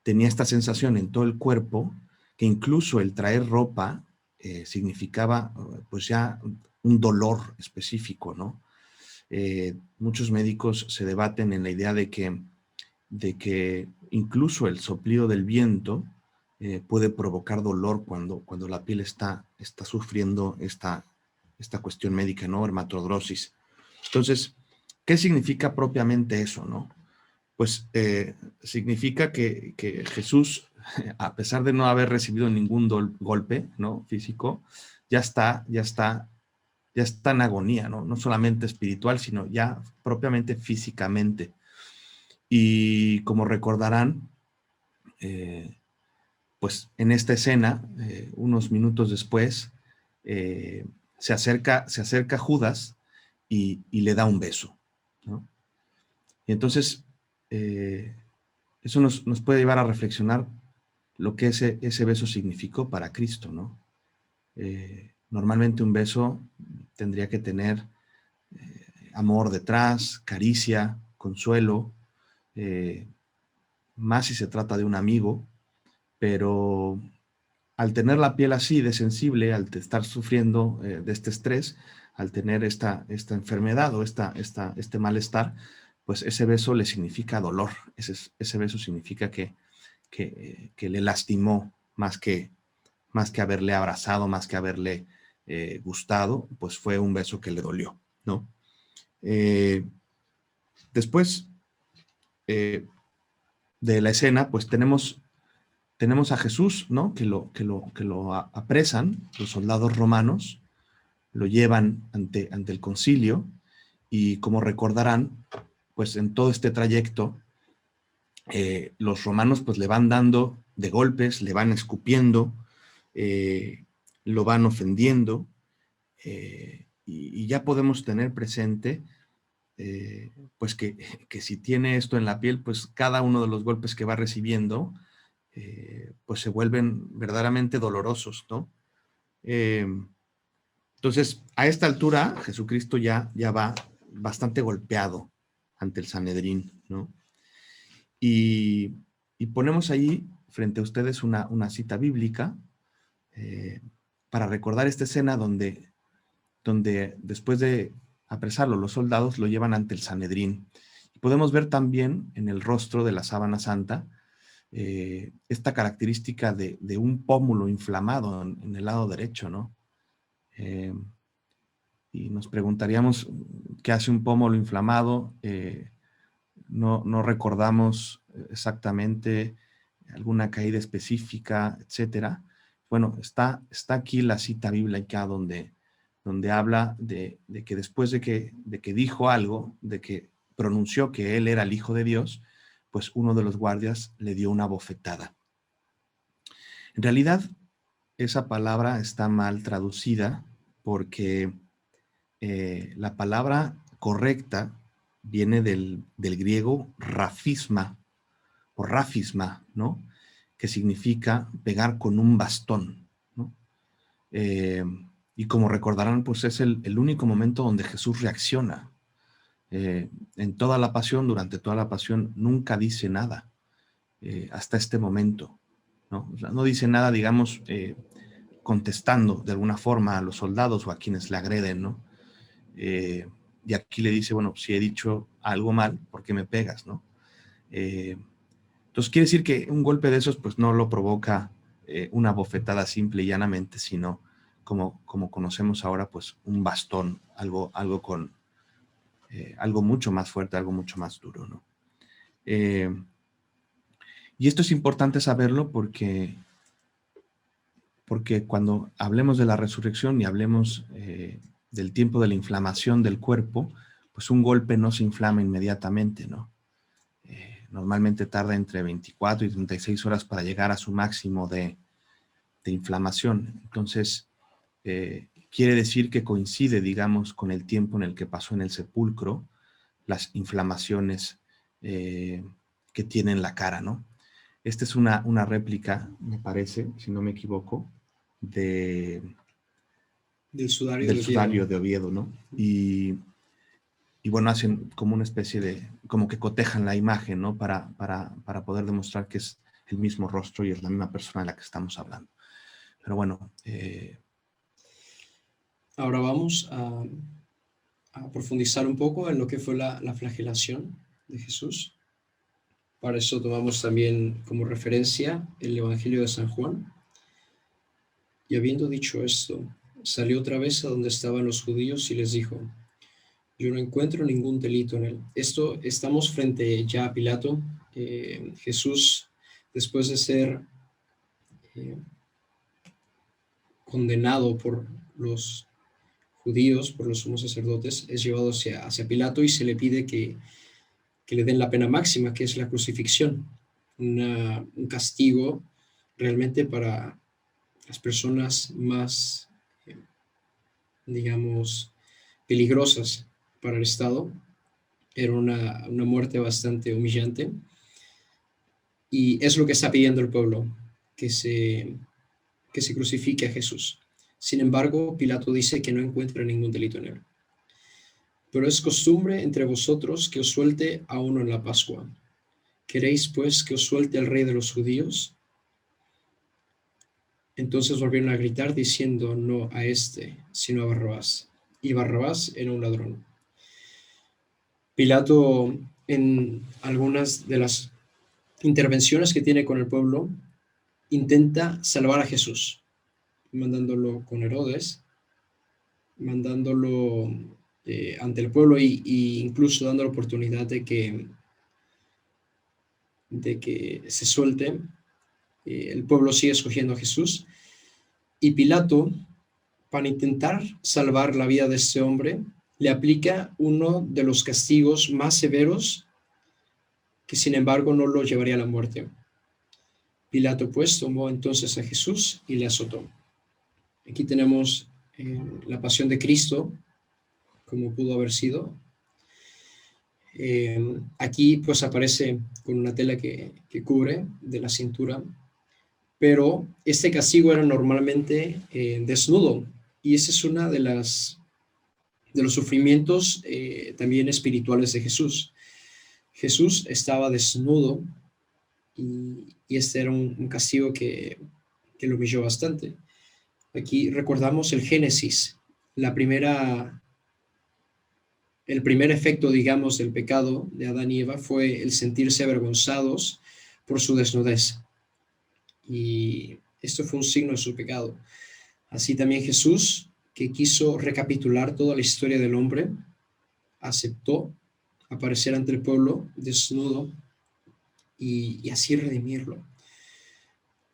esta sensación en todo el cuerpo, que incluso el traer ropa significaba pues ya un dolor específico, ¿no? Muchos médicos se debaten en la idea de que incluso el soplido del viento puede provocar dolor cuando la piel está sufriendo esta cuestión médica, ¿no? Dermatodrosis. Entonces, ¿qué significa propiamente eso, no? Pues significa que Jesús, a pesar de no haber recibido ningún golpe, ¿no? Físico, ya está en agonía, ¿no? No solamente espiritual, sino ya propiamente físicamente. Y como recordarán, pues en esta escena, unos minutos después, se acerca Judas y le da un beso, ¿no? Y entonces, eso nos puede llevar a reflexionar lo que ese beso significó para Cristo, ¿no? Normalmente un beso tendría que tener amor detrás, caricia, consuelo, más si se trata de un amigo, pero al tener la piel así de sensible, al estar sufriendo de este estrés, al tener esta enfermedad o este malestar, pues ese beso le significa dolor, ese beso significa que le lastimó más que haberle abrazado, más que haberle gustado, pues fue un beso que le dolió, ¿no? Después de la escena, pues tenemos a Jesús, ¿no? Que lo apresan los soldados romanos, lo llevan ante el concilio y, como recordarán, pues en todo este trayecto los romanos pues le van dando de golpes, le van escupiendo, lo van ofendiendo, y ya podemos tener presente pues que si tiene esto en la piel, pues cada uno de los golpes que va recibiendo pues se vuelven verdaderamente dolorosos, ¿no? Entonces, a esta altura, Jesucristo ya va bastante golpeado ante el Sanedrín, ¿no? Y ponemos ahí frente a ustedes una cita bíblica para recordar esta escena donde después de apresarlo, los soldados lo llevan ante el Sanedrín. Y podemos ver también en el rostro de la sábana santa esta característica de un pómulo inflamado en el lado derecho, ¿no? Y nos preguntaríamos qué hace un pómulo inflamado. No recordamos exactamente alguna caída específica, etcétera. Bueno, está aquí la cita bíblica donde habla de que después de que dijo algo, de que pronunció que él era el Hijo de Dios, pues uno de los guardias le dio una bofetada. En realidad, esa palabra está mal traducida porque la palabra correcta viene del griego rafisma o rafisma, ¿no? Que significa pegar con un bastón, ¿no? Y como recordarán, pues es el único momento donde Jesús reacciona. En toda la pasión, durante toda la pasión, nunca dice nada hasta este momento, ¿no? O sea, no dice nada, digamos, contestando de alguna forma a los soldados o a quienes le agreden, ¿no? Y aquí le dice, bueno, si he dicho algo mal, ¿por qué me pegas, no? Entonces quiere decir que un golpe de esos pues no lo provoca una bofetada simple y llanamente, sino como conocemos ahora, pues un bastón, algo con algo mucho más fuerte, algo mucho más duro, ¿no? Y esto es importante saberlo porque cuando hablemos de la resurrección y hablemos del tiempo de la inflamación del cuerpo, pues un golpe no se inflama inmediatamente, ¿no? normalmente tarda entre 24 y 36 horas para llegar a su máximo de inflamación. Entonces, quiere decir que coincide, digamos, con el tiempo en el que pasó en el sepulcro, las inflamaciones que tiene en la cara, ¿no? Esta es una réplica, me parece, si no me equivoco, del sudario de Oviedo, ¿no? Y bueno, hacen como una especie de, como que cotejan la imagen, ¿no? Para poder demostrar que es el mismo rostro y es la misma persona de la que estamos hablando. Pero bueno. Ahora vamos a profundizar un poco en lo que fue la flagelación de Jesús. Para eso tomamos también como referencia el Evangelio de San Juan. Y habiendo dicho esto, salió otra vez a donde estaban los judíos y les dijo: yo no encuentro ningún delito en él. Estamos frente ya a Pilato. Jesús, después de ser condenado por los judíos, por los sumos sacerdotes, es llevado hacia Pilato y se le pide que le den la pena máxima, que es la crucifixión, un castigo realmente para las personas más, digamos, peligrosas para el Estado. Era una muerte bastante humillante y es lo que está pidiendo el pueblo, que se crucifique a Jesús. Sin embargo, Pilato dice que no encuentra ningún delito en él. Pero es costumbre entre vosotros que os suelte a uno en la Pascua. ¿Queréis, pues, que os suelte al rey de los judíos? Entonces volvieron a gritar diciendo: no a este, sino a Barrabás. Y Barrabás era un ladrón. Pilato, en algunas de las intervenciones que tiene con el pueblo, intenta salvar a Jesús, mandándolo con Herodes, mandándolo ante el pueblo y incluso dando la oportunidad de que se suelte. El pueblo sigue escogiendo a Jesús y Pilato, para intentar salvar la vida de este hombre, le aplica uno de los castigos más severos, que sin embargo no lo llevaría a la muerte. Pilato pues tomó entonces a Jesús y le azotó. Aquí tenemos la pasión de Cristo, como pudo haber sido. Aquí pues aparece con una tela que cubre de la cintura, pero este castigo era normalmente desnudo, y ese es una de los sufrimientos también espirituales de Jesús. Jesús estaba desnudo y este era un castigo que lo humilló bastante. Aquí recordamos el Génesis, el primer efecto, digamos, del pecado de Adán y Eva fue el sentirse avergonzados por su desnudez. Y esto fue un signo de su pecado. Así también Jesús, que quiso recapitular toda la historia del hombre, aceptó aparecer ante el pueblo desnudo y así redimirlo.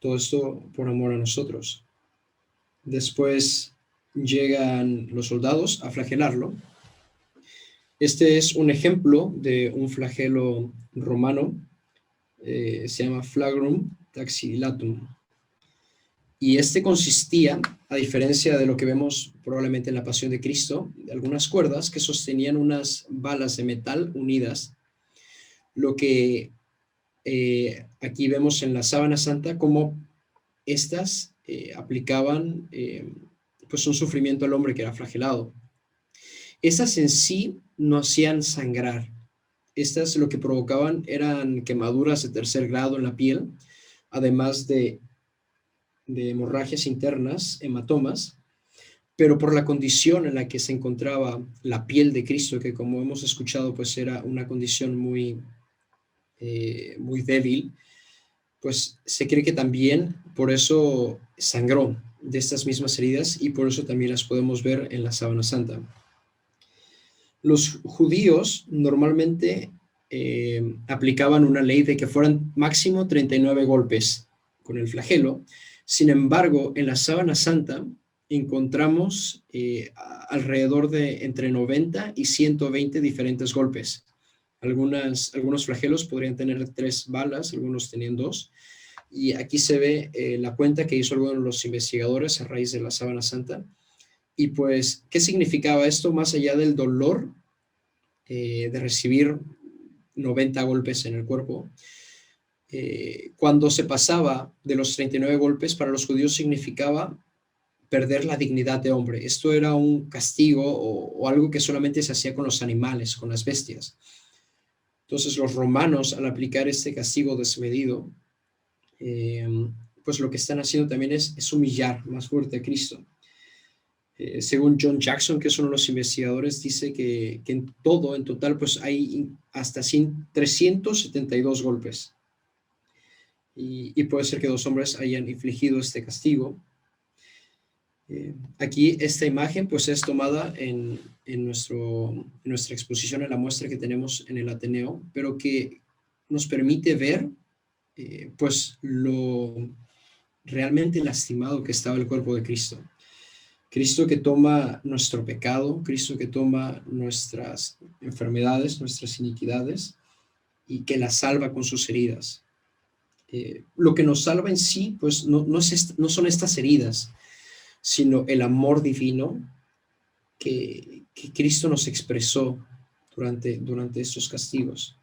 Todo esto por amor a nosotros. Después llegan los soldados a flagelarlo. Este es un ejemplo de un flagelo romano, se llama flagrum taxilatum. Y este consistía, a diferencia de lo que vemos probablemente en la Pasión de Cristo, de algunas cuerdas que sostenían unas balas de metal unidas. Lo que aquí vemos en la Sábana Santa, como estas aplicaban pues un sufrimiento al hombre que era flagelado. Estas en sí no hacían sangrar. Estas lo que provocaban eran quemaduras de tercer grado en la piel, además de hemorragias internas, hematomas, pero por la condición en la que se encontraba la piel de Cristo, que como hemos escuchado, pues era una condición muy débil, pues se cree que también por eso sangró de estas mismas heridas y por eso también las podemos ver en la Sábana Santa. Los judíos normalmente aplicaban una ley de que fueran máximo 39 golpes con el flagelo. Sin embargo, en la Sábana Santa encontramos alrededor de entre 90 y 120 diferentes golpes. Algunos flagelos podrían tener 3 balas, algunos tenían 2. Y aquí se ve la cuenta que hizo algunos de los investigadores a raíz de la Sábana Santa. Y pues, ¿qué significaba esto más allá del dolor de recibir 90 golpes en el cuerpo? Cuando se pasaba de los 39 golpes, para los judíos significaba perder la dignidad de hombre. Esto era un castigo o algo que solamente se hacía con los animales, con las bestias. Entonces los romanos, al aplicar este castigo desmedido, eh, pues lo que están haciendo también es humillar más fuerte a Cristo. Según John Jackson, que es uno de los investigadores, dice que en todo, en total, pues hay hasta 372 golpes. Y puede ser que 2 hombres hayan infligido este castigo. Aquí esta imagen pues es tomada en nuestra exposición, en la muestra que tenemos en el Ateneo, pero que nos permite ver pues lo realmente lastimado que estaba el cuerpo de Cristo. Cristo que toma nuestro pecado, Cristo que toma nuestras enfermedades, nuestras iniquidades y que las salva con sus heridas. Lo que nos salva en sí pues no son estas heridas, sino el amor divino que Cristo nos expresó durante estos castigos.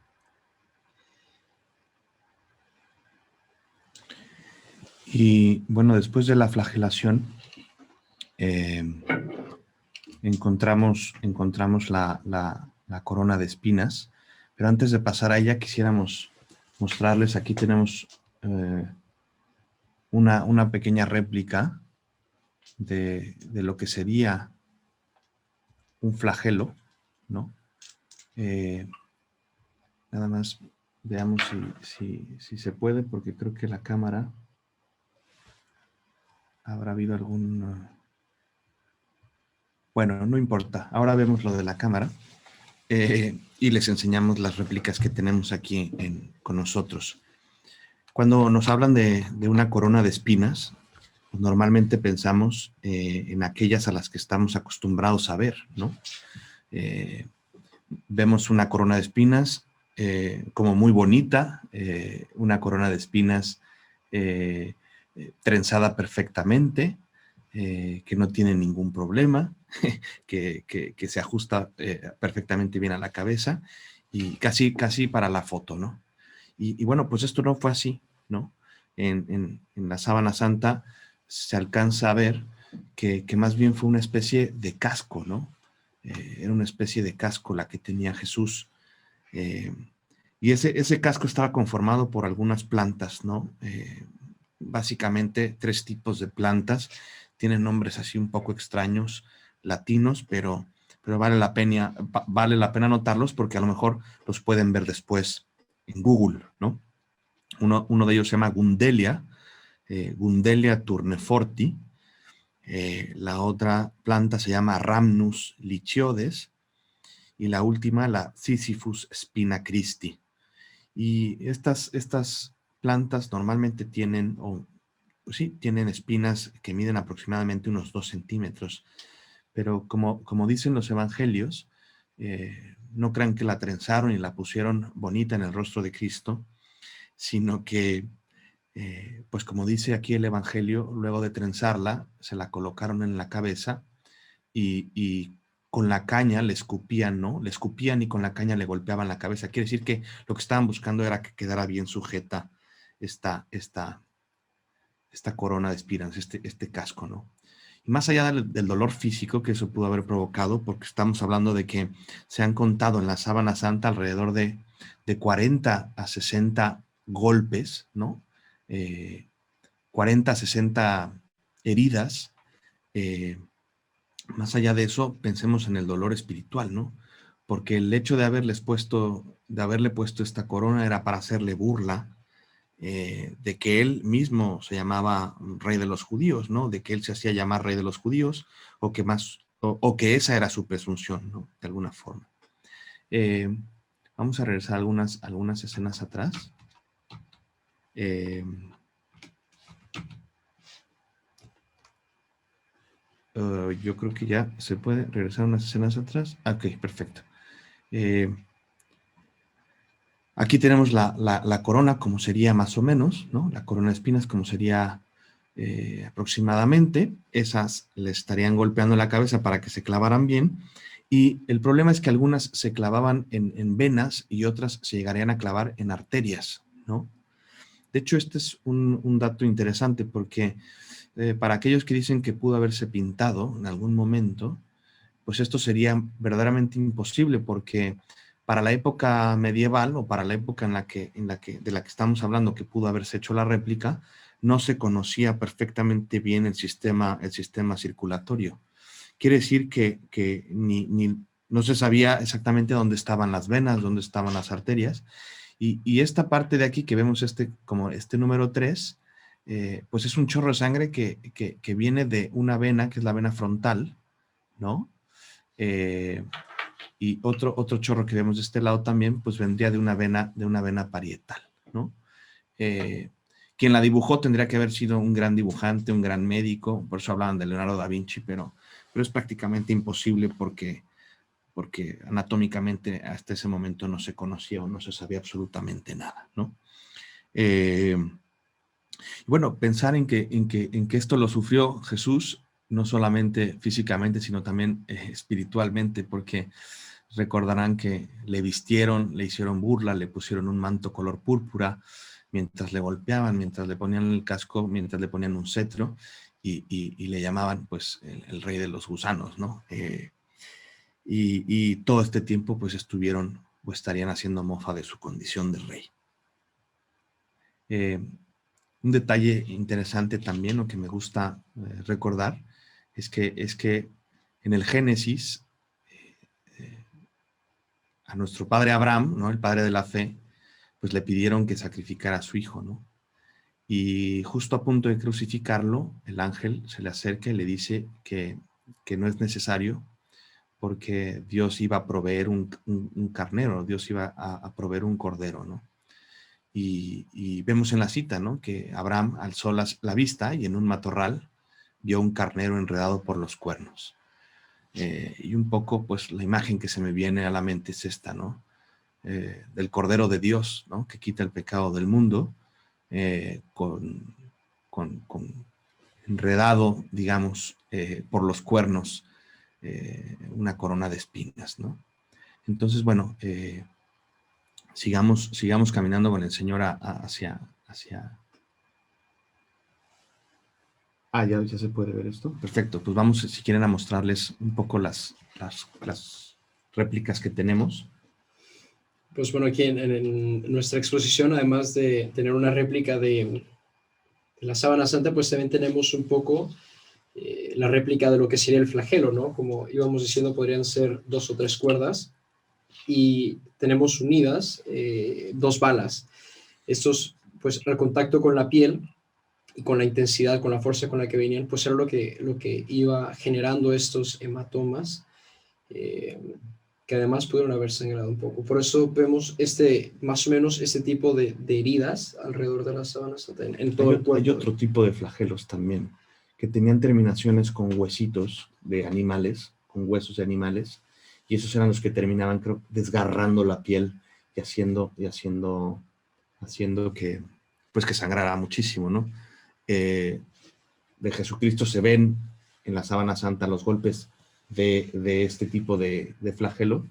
Y bueno, después de la flagelación, encontramos la corona de espinas, pero antes de pasar a ella quisiéramos mostrarles, aquí tenemos una pequeña réplica de lo que sería un flagelo, ¿no? Nada más veamos si se puede, porque creo que la cámara habrá habido algún... Bueno, no importa. Ahora vemos lo de la cámara y les enseñamos las réplicas que tenemos aquí con nosotros. Cuando nos hablan de una corona de espinas, pues normalmente pensamos en aquellas a las que estamos acostumbrados a ver, ¿no? Vemos una corona de espinas como muy bonita, una corona de espinas trenzada perfectamente, que no tiene ningún problema, que se ajusta perfectamente bien a la cabeza y casi para la foto, ¿no? Y bueno, pues esto no fue así, ¿no? En la Sábana Santa se alcanza a ver que más bien fue una especie de casco, ¿no? Era una especie de casco la que tenía Jesús. Y ese casco estaba conformado por algunas plantas, ¿no? Básicamente 3 tipos de plantas. Tienen nombres así un poco extraños, latinos, pero vale la pena notarlos porque a lo mejor los pueden ver después en Google, ¿no? Uno de ellos se llama Gundelia, Gundelia turneforti. La otra planta se llama Rhamnus lichiodes y la última la Sisyphus spina Christi. Y estas plantas normalmente tienen, pues sí, tienen espinas que miden aproximadamente unos 2 centímetros, pero como dicen los evangelios, no crean que la trenzaron y la pusieron bonita en el rostro de Cristo, sino que pues como dice aquí el Evangelio, luego de trenzarla, se la colocaron en la cabeza y con la caña le escupían, ¿no? Le escupían y con la caña le golpeaban la cabeza. Quiere decir que lo que estaban buscando era que quedara bien sujeta esta corona de espinas, este casco, ¿no? Y más allá del dolor físico que eso pudo haber provocado, porque estamos hablando de que se han contado en la Sábana Santa alrededor de 40 a 60 golpes, ¿no? 40, 60 heridas. Más allá de eso, pensemos en el dolor espiritual, ¿no? Porque el hecho de haberle puesto esta corona era para hacerle burla de que él mismo se llamaba rey de los judíos, ¿no? De que él se hacía llamar rey de los judíos, o que esa era su presunción, ¿no? De alguna forma. Vamos a regresar a algunas escenas atrás. Yo creo que ya se puede regresar unas escenas atrás. Ok, perfecto. Aquí tenemos la corona como sería más o menos, ¿no? La corona de espinas como sería aproximadamente. Esas le estarían golpeando la cabeza para que se clavaran bien. Y el problema es que algunas se clavaban en venas y otras se llegarían a clavar en arterias, ¿no? De hecho, este es un dato interesante porque para aquellos que dicen que pudo haberse pintado en algún momento, pues esto sería verdaderamente imposible porque para la época medieval o para la época de la que estamos hablando que pudo haberse hecho la réplica, no se conocía perfectamente bien el sistema circulatorio. Quiere decir que no se sabía exactamente dónde estaban las venas, dónde estaban las arterias. Y esta parte de aquí que vemos como este número 3, pues es un chorro de sangre que viene de una vena, que es la vena frontal, ¿no? Y otro chorro que vemos de este lado también, pues vendría de una vena parietal, ¿no? Quien la dibujó tendría que haber sido un gran dibujante, un gran médico, por eso hablaban de Leonardo da Vinci, pero es prácticamente imposible porque anatómicamente hasta ese momento no se conocía o no se sabía absolutamente nada, ¿no? Bueno, pensar en que esto lo sufrió Jesús, no solamente físicamente, sino también espiritualmente, porque recordarán que le vistieron, le hicieron burla, le pusieron un manto color púrpura, mientras le golpeaban, mientras le ponían el casco, mientras le ponían un cetro, y le llamaban pues el rey de los gusanos, ¿no? Y todo este tiempo pues estuvieron o estarían haciendo mofa de su condición de rey. Un detalle interesante también, o que me gusta recordar, es que en el Génesis, a nuestro padre Abraham, ¿no? El padre de la fe, pues le pidieron que sacrificara a su hijo, ¿no? Y justo a punto de crucificarlo, el ángel se le acerca y le dice que no es necesario, porque Dios iba a proveer un carnero, Dios iba a proveer un cordero, ¿no? Y vemos en la cita, ¿no? Que Abraham alzó la vista y en un matorral vio un carnero enredado por los cuernos. Y un poco, pues, la imagen que se me viene a la mente es esta, ¿no? Del Cordero de Dios, ¿no? Que quita el pecado del mundo, con enredado, digamos, por los cuernos, una corona de espinas, ¿no? Entonces, bueno, sigamos caminando con el Señor hacia... ya se puede ver esto. Perfecto, pues vamos, si quieren, a mostrarles un poco las réplicas que tenemos. Pues bueno, aquí en nuestra exposición, además de tener una réplica de la sábana santa, pues también tenemos un poco la réplica de lo que sería el flagelo, ¿no? Como íbamos diciendo, podrían ser 2 o 3 cuerdas y tenemos unidas 2 balas. Estos, pues al contacto con la piel y con la intensidad, con la fuerza con la que venían, pues era lo que iba generando estos hematomas, que además pudieron haber sangrado un poco. Por eso vemos más o menos este tipo de heridas alrededor de las sábanas en todo el cuerpo. Hay otro tipo de flagelos también, que tenían terminaciones con huesitos de animales, con huesos de animales, y esos eran los que terminaban, creo, desgarrando la piel y haciendo que, pues, que sangrara muchísimo, ¿no? De Jesucristo se ven en la sábana santa los golpes de este tipo de flagelo,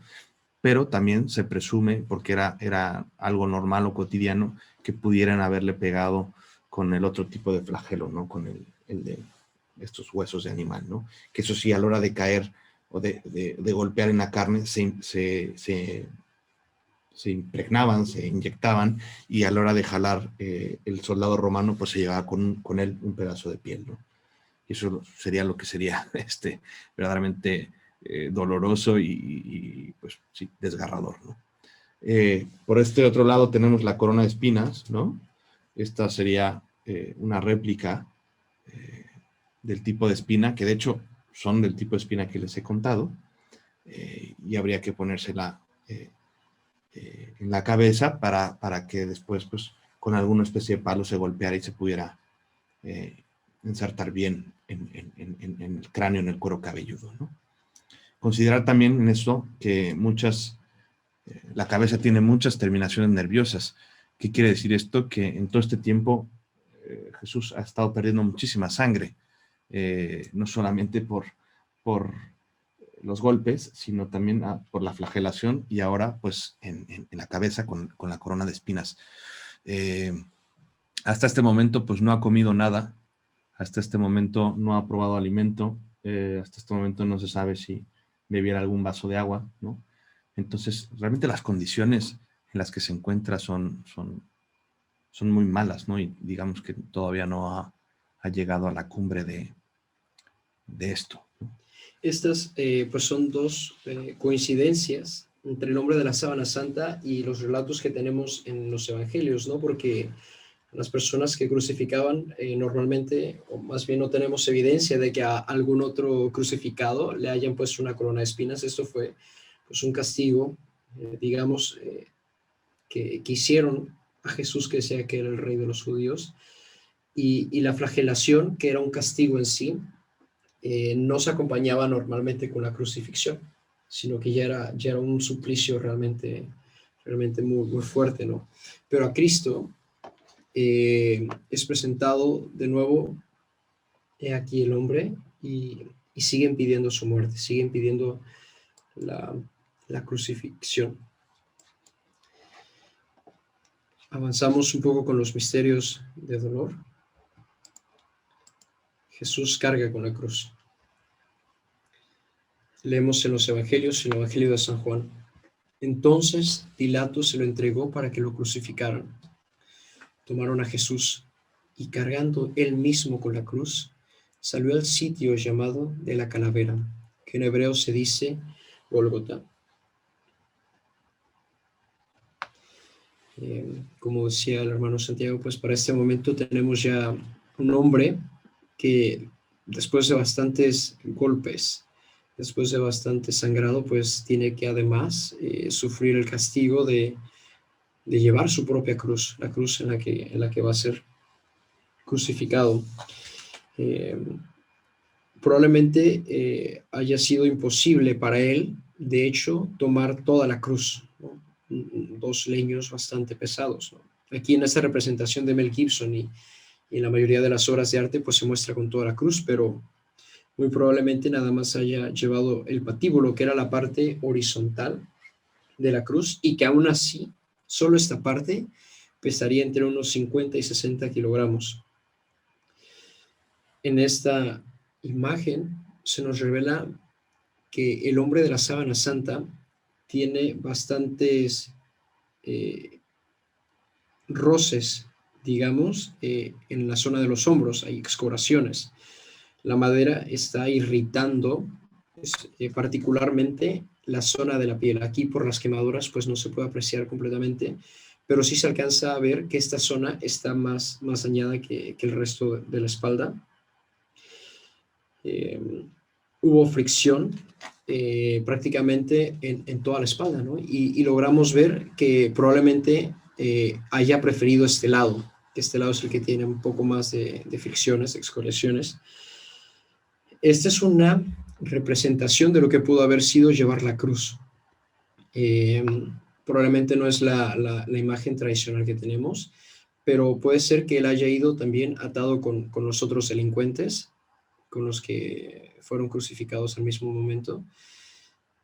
pero también se presume, porque era algo normal o cotidiano, que pudieran haberle pegado con el otro tipo de flagelo, ¿no? Con el de estos huesos de animal, ¿no? Que eso sí, a la hora de caer o de golpear en la carne, se impregnaban, se inyectaban, y a la hora de jalar el soldado romano, pues se llevaba con él un pedazo de piel, ¿no? Y eso sería lo que sería verdaderamente doloroso y pues sí, desgarrador, ¿no? Por este otro lado tenemos la corona de espinas, ¿no? Esta sería una réplica del tipo de espina, que de hecho son del tipo de espina que les he contado, y habría que ponérsela en la cabeza para que después, pues, con alguna especie de palo se golpeara y se pudiera insertar bien en el cráneo, en el cuero cabelludo, ¿no? Considerar también en esto que muchas La cabeza tiene muchas terminaciones nerviosas. ¿Qué quiere decir esto? Que en todo este tiempo Jesús ha estado perdiendo muchísima sangre, no solamente por los golpes, sino también por la flagelación y ahora pues en la cabeza con la corona de espinas. Hasta este momento pues no ha comido nada, hasta este momento no ha probado alimento, hasta este momento no se sabe si bebiera algún vaso de agua, ¿no? Entonces realmente las condiciones en las que se encuentra son muy malas, ¿no? Y digamos que todavía no ha llegado a la cumbre de esto, ¿no? Estas pues son dos coincidencias entre el nombre de la sábana santa y los relatos que tenemos en los evangelios, ¿no? Porque las personas que crucificaban normalmente, o más bien no tenemos evidencia de que a algún otro crucificado le hayan puesto una corona de espinas. Esto fue pues un castigo, digamos, que hicieron a Jesús, que decía que era el rey de los judíos, y la flagelación, que era un castigo en sí, no se acompañaba normalmente con la crucifixión, sino que ya era un suplicio realmente muy, muy fuerte, ¿no? Pero a Cristo es presentado de nuevo, he aquí el hombre, y siguen pidiendo su muerte, siguen pidiendo la crucifixión. Avanzamos un poco con los misterios de dolor. Jesús carga con la cruz. Leemos en los evangelios, en el evangelio de San Juan. Entonces Pilato se lo entregó para que lo crucificaran. Tomaron a Jesús y cargando él mismo con la cruz, salió al sitio llamado de la calavera, que en hebreo se dice Gólgota. Como decía el hermano Santiago, pues para este momento tenemos ya un hombre que después de bastantes golpes, después de bastante sangrado, pues tiene que además sufrir el castigo de llevar su propia cruz, la cruz en la que va a ser crucificado. Probablemente haya sido imposible para él, de hecho, tomar toda la cruz, ¿no? Dos leños bastante pesados, ¿no? Aquí en esta representación de Mel Gibson y en la mayoría de las obras de arte, pues se muestra con toda la cruz, pero muy probablemente nada más haya llevado el patíbulo, que era la parte horizontal de la cruz, y que aún así, solo esta parte pesaría entre unos 50 y 60 kilogramos. En esta imagen se nos revela que el hombre de la sábana santa tiene bastantes roces, digamos, en la zona de los hombros, hay excoriaciones. La madera está irritando particularmente la zona de la piel. Aquí por las quemaduras pues no se puede apreciar completamente, pero sí se alcanza a ver que esta zona está más dañada que el resto de la espalda. Hubo fricción prácticamente en toda la espalda, ¿no? Y logramos ver que probablemente haya preferido este lado, que este lado es el que tiene un poco más de fricciones, excoriaciones. Esta es una representación de lo que pudo haber sido llevar la cruz. Probablemente no es la imagen tradicional que tenemos, pero puede ser que él haya ido también atado con los otros delincuentes, con los que fueron crucificados al mismo momento.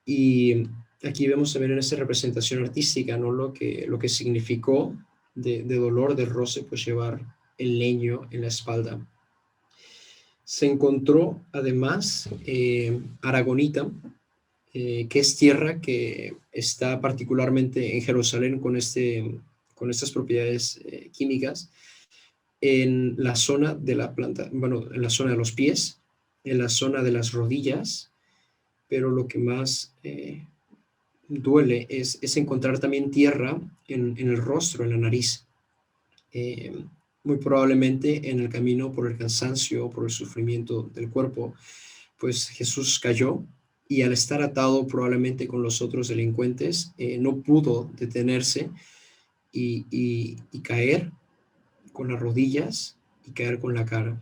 Y aquí vemos también en esta representación artística, ¿no? Lo que significó de dolor, de roce, pues llevar el leño en la espalda. Se encontró además aragonita, que es tierra que está particularmente en Jerusalén con estas propiedades químicas, en la zona de la planta, bueno, en la zona de los pies, en la zona de las rodillas, pero lo que más duele es encontrar también tierra en el rostro, en la nariz. Muy probablemente en el camino por el cansancio, por el sufrimiento del cuerpo, pues Jesús cayó y al estar atado probablemente con los otros delincuentes, no pudo detenerse y caer con las rodillas y caer con la cara.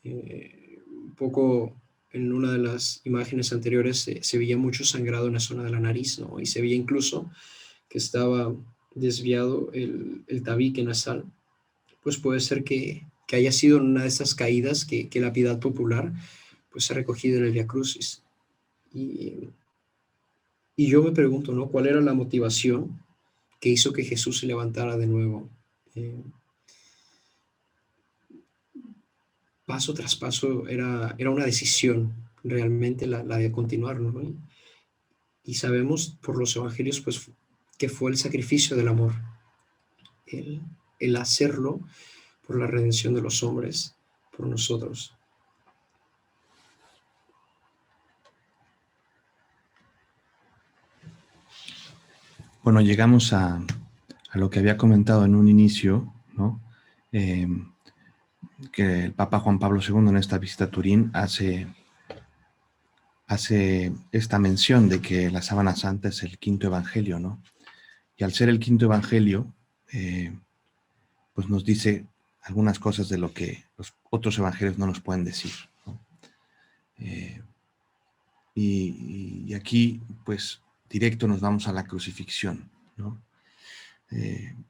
Un poco en una de las imágenes anteriores se veía mucho sangrado en la zona de la nariz, ¿no? Y se veía incluso que estaba desviado el tabique nasal, pues puede ser que haya sido en una de esas caídas que la piedad popular pues ha recogido en el Via Crucis. Y, y yo me pregunto, ¿no? ¿Cuál era la motivación que hizo que Jesús se levantara de nuevo? Paso tras paso era una decisión realmente la de continuar, ¿no? Y sabemos por los evangelios pues que fue el sacrificio del amor, el, el hacerlo por la redención de los hombres, por nosotros. Bueno, llegamos a lo que había comentado en un inicio, ¿no? Que el Papa Juan Pablo II en esta visita a Turín hace esta mención de que la Sábana Santa es el quinto evangelio, ¿no? Y al ser el quinto evangelio, pues nos dice algunas cosas de lo que los otros evangelios no nos pueden decir, ¿no? Y aquí, pues, directo nos vamos a la crucifixión, ¿no?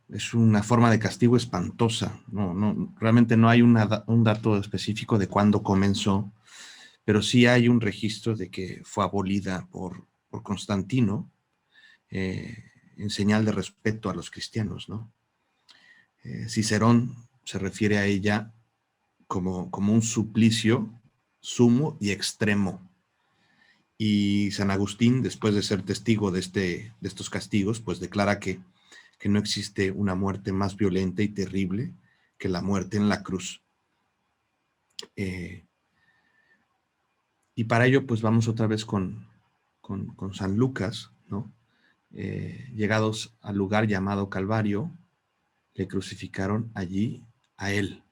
Es una forma de castigo espantosa, ¿no? Realmente no hay un dato específico de cuándo comenzó, pero sí hay un registro de que fue abolida por Constantino, en señal de respeto a los cristianos, ¿no? Cicerón se refiere a ella como un suplicio sumo y extremo. Y San Agustín, después de ser testigo de estos castigos, pues declara que no existe una muerte más violenta y terrible que la muerte en la cruz. Y para ello, pues vamos otra vez con San Lucas, ¿no? Llegados al lugar llamado Calvario, le crucificaron allí a él.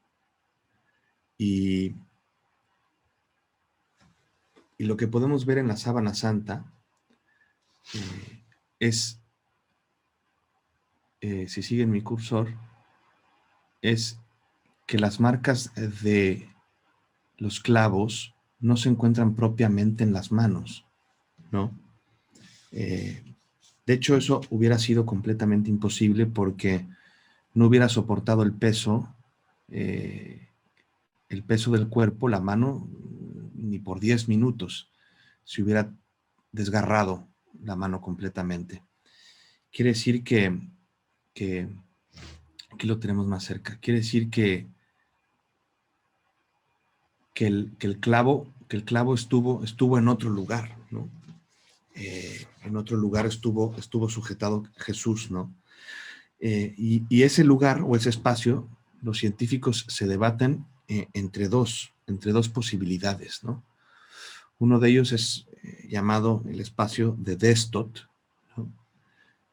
Y lo que podemos ver en la Sábana Santa es, si siguen mi cursor, es que las marcas de los clavos no se encuentran propiamente en las manos, ¿no? De hecho, eso hubiera sido completamente imposible porque no hubiera soportado el peso del cuerpo, la mano, ni por 10 minutos. Se hubiera desgarrado la mano completamente. Quiere decir que aquí lo tenemos más cerca. Quiere decir que el clavo estuvo en otro lugar, ¿no? En otro lugar estuvo sujetado Jesús, ¿no? Y ese lugar o ese espacio, los científicos se debaten entre dos posibilidades, ¿no? Uno de ellos es llamado el espacio de Destot, ¿no?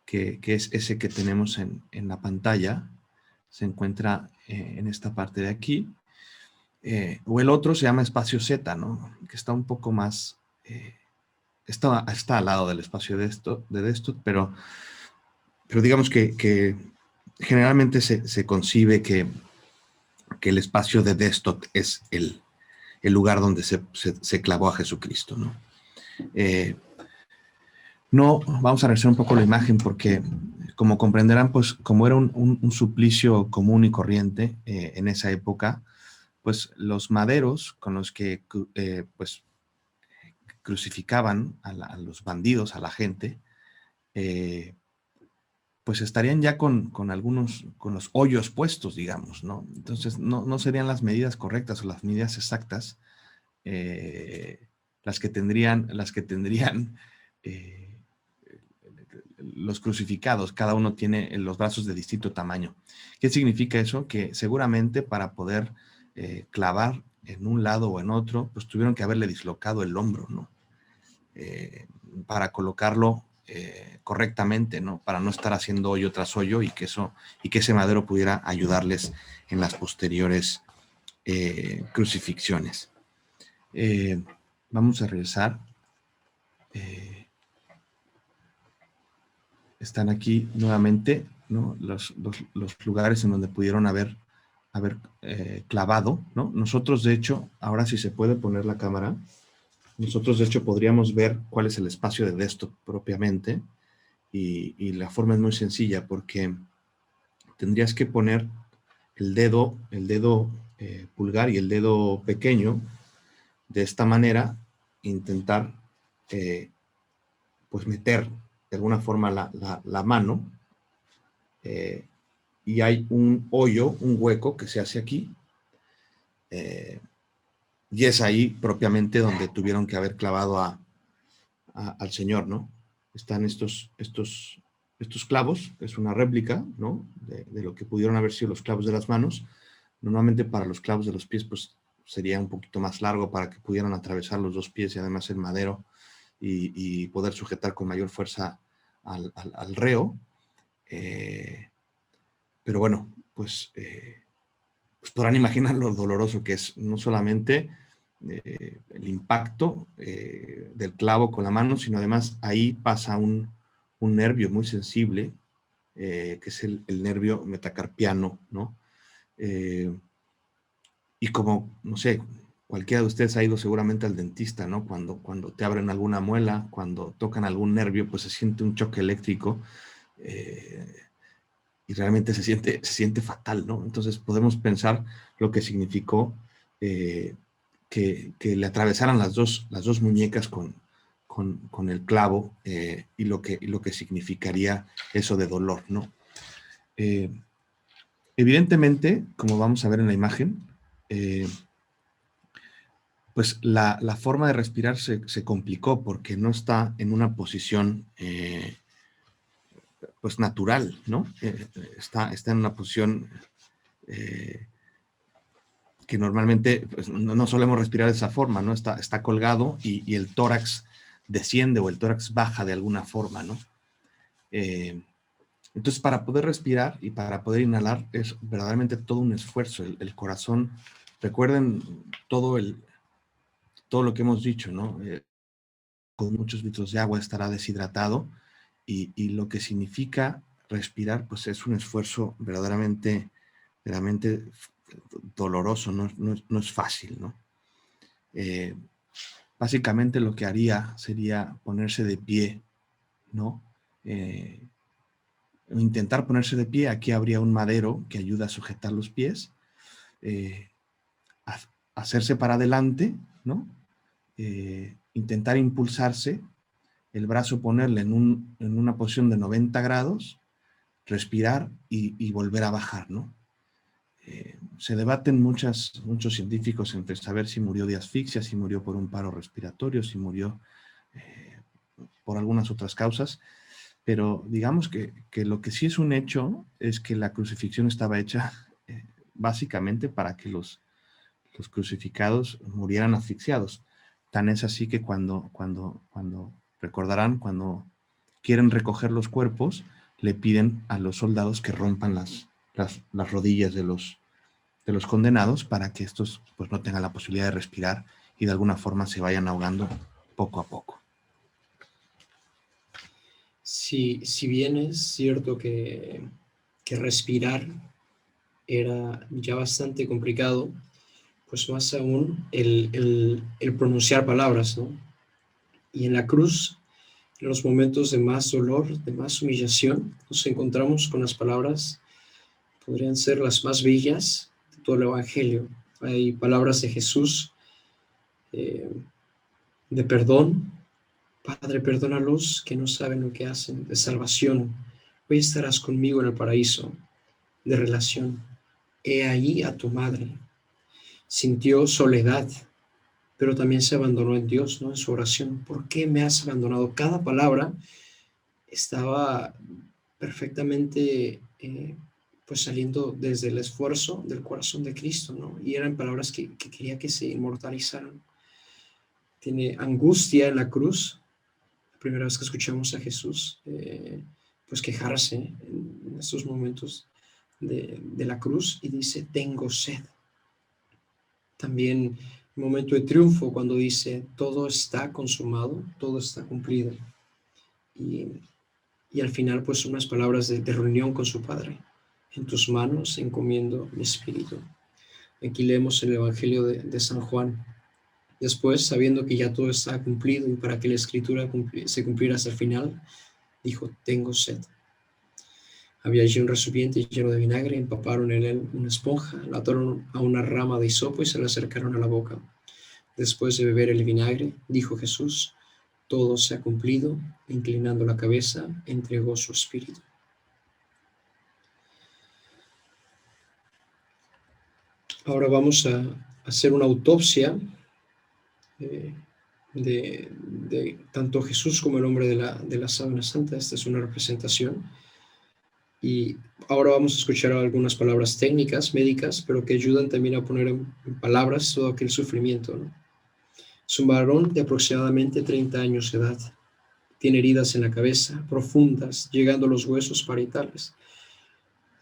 que es ese que tenemos en la pantalla, se encuentra en esta parte de aquí, o el otro se llama espacio Z, ¿no? Que está un poco más, está al lado del espacio de Destot, pero digamos que generalmente se concibe que el espacio de Destot es el lugar donde se clavó a Jesucristo, ¿no? No, vamos a revisar un poco la imagen porque, como comprenderán, pues como era un suplicio común y corriente en esa época, pues los maderos con los que pues crucificaban a los bandidos, a la gente, pues estarían ya con los hoyos puestos, digamos, ¿no? Entonces no serían las medidas correctas o las medidas exactas las que tendrían los crucificados. Cada uno tiene los brazos de distinto tamaño. ¿Qué significa eso? Que seguramente para poder clavar en un lado o en otro, pues tuvieron que haberle dislocado el hombro, ¿no? Para colocarlo correctamente, ¿no? Para no estar haciendo hoyo tras hoyo y que ese madero pudiera ayudarles en las posteriores crucifixiones. Vamos a regresar. Están aquí nuevamente, ¿no? los lugares en donde pudieron haber clavado, ¿no? Nosotros, de hecho, ahora sí se puede poner la cámara, nosotros, de hecho, podríamos ver cuál es el espacio de Destot propiamente, y la forma es muy sencilla porque tendrías que poner el dedo pulgar y el dedo pequeño de esta manera, intentar pues meter de alguna forma la mano, y hay un hoyo, un hueco que se hace aquí, y es ahí propiamente donde tuvieron que haber clavado al Señor, ¿no? Están estos clavos, es una réplica, ¿no? De lo que pudieron haber sido los clavos de las manos. Normalmente para los clavos de los pies, pues sería un poquito más largo para que pudieran atravesar los dos pies y además el madero y poder sujetar con mayor fuerza al reo. Pero bueno, pues podrán imaginar lo doloroso que es, no solamente el impacto del clavo con la mano, sino además ahí pasa un nervio muy sensible, que es el nervio metacarpiano, ¿no? Y como, no sé, cualquiera de ustedes ha ido seguramente al dentista, ¿no? Cuando te abren alguna muela, cuando tocan algún nervio, pues se siente un choque eléctrico, y realmente se siente fatal, ¿no? Entonces podemos pensar lo que significó que le atravesaran las dos muñecas con el clavo, y lo que significaría eso de dolor, ¿no? Evidentemente, como vamos a ver en la imagen, pues la forma de respirar se complicó porque no está en una posición pues natural, ¿no? Está en una posición que normalmente pues, no solemos respirar de esa forma, ¿no? Está colgado y el tórax desciende o el tórax baja de alguna forma, ¿no? Entonces, para poder respirar y para poder inhalar es verdaderamente todo un esfuerzo. El corazón, recuerden todo lo que hemos dicho, ¿no? Con muchos litros de agua estará deshidratado y lo que significa respirar, pues es un esfuerzo verdaderamente doloroso, no es fácil, ¿no? Básicamente lo que haría sería ponerse de pie, ¿no? Intentar ponerse de pie. Aquí habría un madero que ayuda a sujetar los pies, hacerse para adelante, ¿no? Intentar impulsarse, el brazo ponerle en una posición de 90 grados, respirar y volver a bajar, ¿no? Se debaten muchos científicos entre saber si murió de asfixia, si murió por un paro respiratorio, si murió por algunas otras causas, pero digamos que lo que sí es un hecho es que la crucifixión estaba hecha básicamente para que los crucificados murieran asfixiados. Tan es así que cuando recordarán, cuando quieren recoger los cuerpos, le piden a los soldados que rompan las rodillas de los condenados para que estos pues no tengan la posibilidad de respirar y de alguna forma se vayan ahogando poco a poco. Sí, si bien es cierto que respirar era ya bastante complicado, pues más aún el pronunciar palabras, ¿no? Y en la cruz, en los momentos de más dolor, de más humillación, nos encontramos con las palabras, podrían ser las más bellas de todo el Evangelio. Hay palabras de Jesús, de perdón. Padre, perdónalos que no saben lo que hacen, de salvación. Hoy estarás conmigo en el paraíso, de relación. He ahí a tu madre. Sintió soledad, pero también se abandonó en Dios, ¿no? En su oración. ¿Por qué me has abandonado? Cada palabra estaba perfectamente pues saliendo desde el esfuerzo del corazón de Cristo, ¿no? Y eran palabras que quería que se inmortalizaran. Tiene angustia en la cruz. La primera vez que escuchamos a Jesús pues quejarse en estos momentos de la cruz y dice, tengo sed. También el momento de triunfo cuando dice, todo está consumado, todo está cumplido. Y al final pues unas palabras de reunión con su Padre. En tus manos encomiendo mi espíritu. Aquí leemos el Evangelio de San Juan. Después, sabiendo que ya todo está cumplido y para que la escritura se cumpliera hasta el final, Dijo: tengo sed. Había allí un recipiente lleno de vinagre, empaparon en él una esponja, la ataron a una rama de hisopo y se la acercaron a la boca. Después de beber el vinagre, dijo Jesús: todo se ha cumplido. Inclinando la cabeza, entregó su espíritu. Ahora vamos a hacer una autopsia de tanto Jesús como el hombre de la sábana santa. Esta es una representación. Y ahora vamos a escuchar algunas palabras técnicas, médicas, pero que ayudan también a poner en palabras todo aquel sufrimiento, ¿no? Es un varón de aproximadamente 30 años de edad. Tiene heridas en la cabeza, profundas, llegando a los huesos parietales.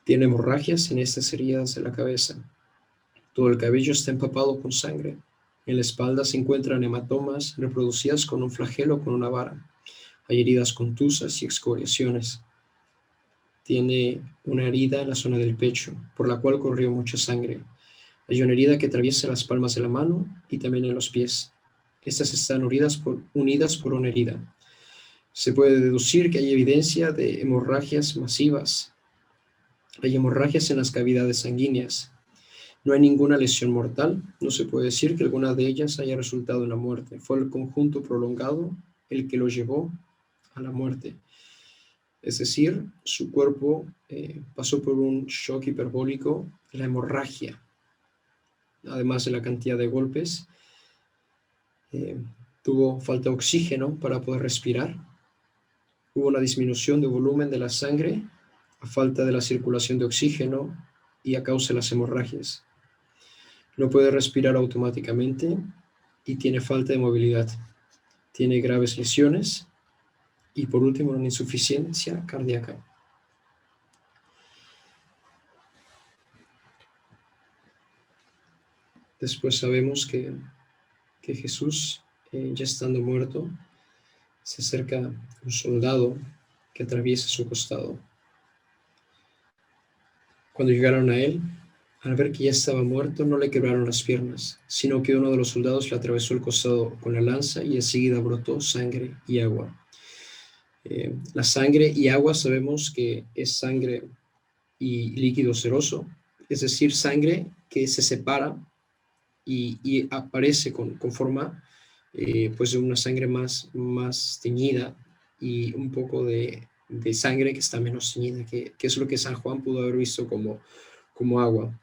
Tiene hemorragias en estas heridas de la cabeza. Todo el cabello está empapado con sangre. En la espalda se encuentran hematomas reproducidas con un flagelo o con una vara. Hay heridas contusas y excoriaciones. Tiene una herida en la zona del pecho, por la cual corrió mucha sangre. Hay una herida que atraviesa las palmas de la mano y también en los pies. Estas están unidas por una herida. Se puede deducir que hay evidencia de hemorragias masivas. Hay hemorragias en las cavidades sanguíneas. No hay ninguna lesión mortal. No se puede decir que alguna de ellas haya resultado en la muerte. Fue el conjunto prolongado el que lo llevó a la muerte. Es decir, su cuerpo pasó por un shock hiperbólico, la hemorragia, además de la cantidad de golpes. Tuvo falta de oxígeno para poder respirar. Hubo una disminución de volumen de la sangre a falta de la circulación de oxígeno y a causa de las hemorragias. No puede respirar automáticamente y tiene falta de movilidad. Tiene graves lesiones y, por último, una insuficiencia cardíaca. Después sabemos que Jesús, ya estando muerto, se acerca un soldado que atraviesa su costado. Cuando llegaron a él, al ver que ya estaba muerto, no le quebraron las piernas, sino que uno de los soldados le atravesó el costado con la lanza y enseguida brotó sangre y agua. La sangre y agua sabemos que es sangre y líquido seroso, es decir, sangre que se separa y aparece con forma pues de una sangre más teñida y un poco de sangre que está menos teñida, que es lo que San Juan pudo haber visto como agua.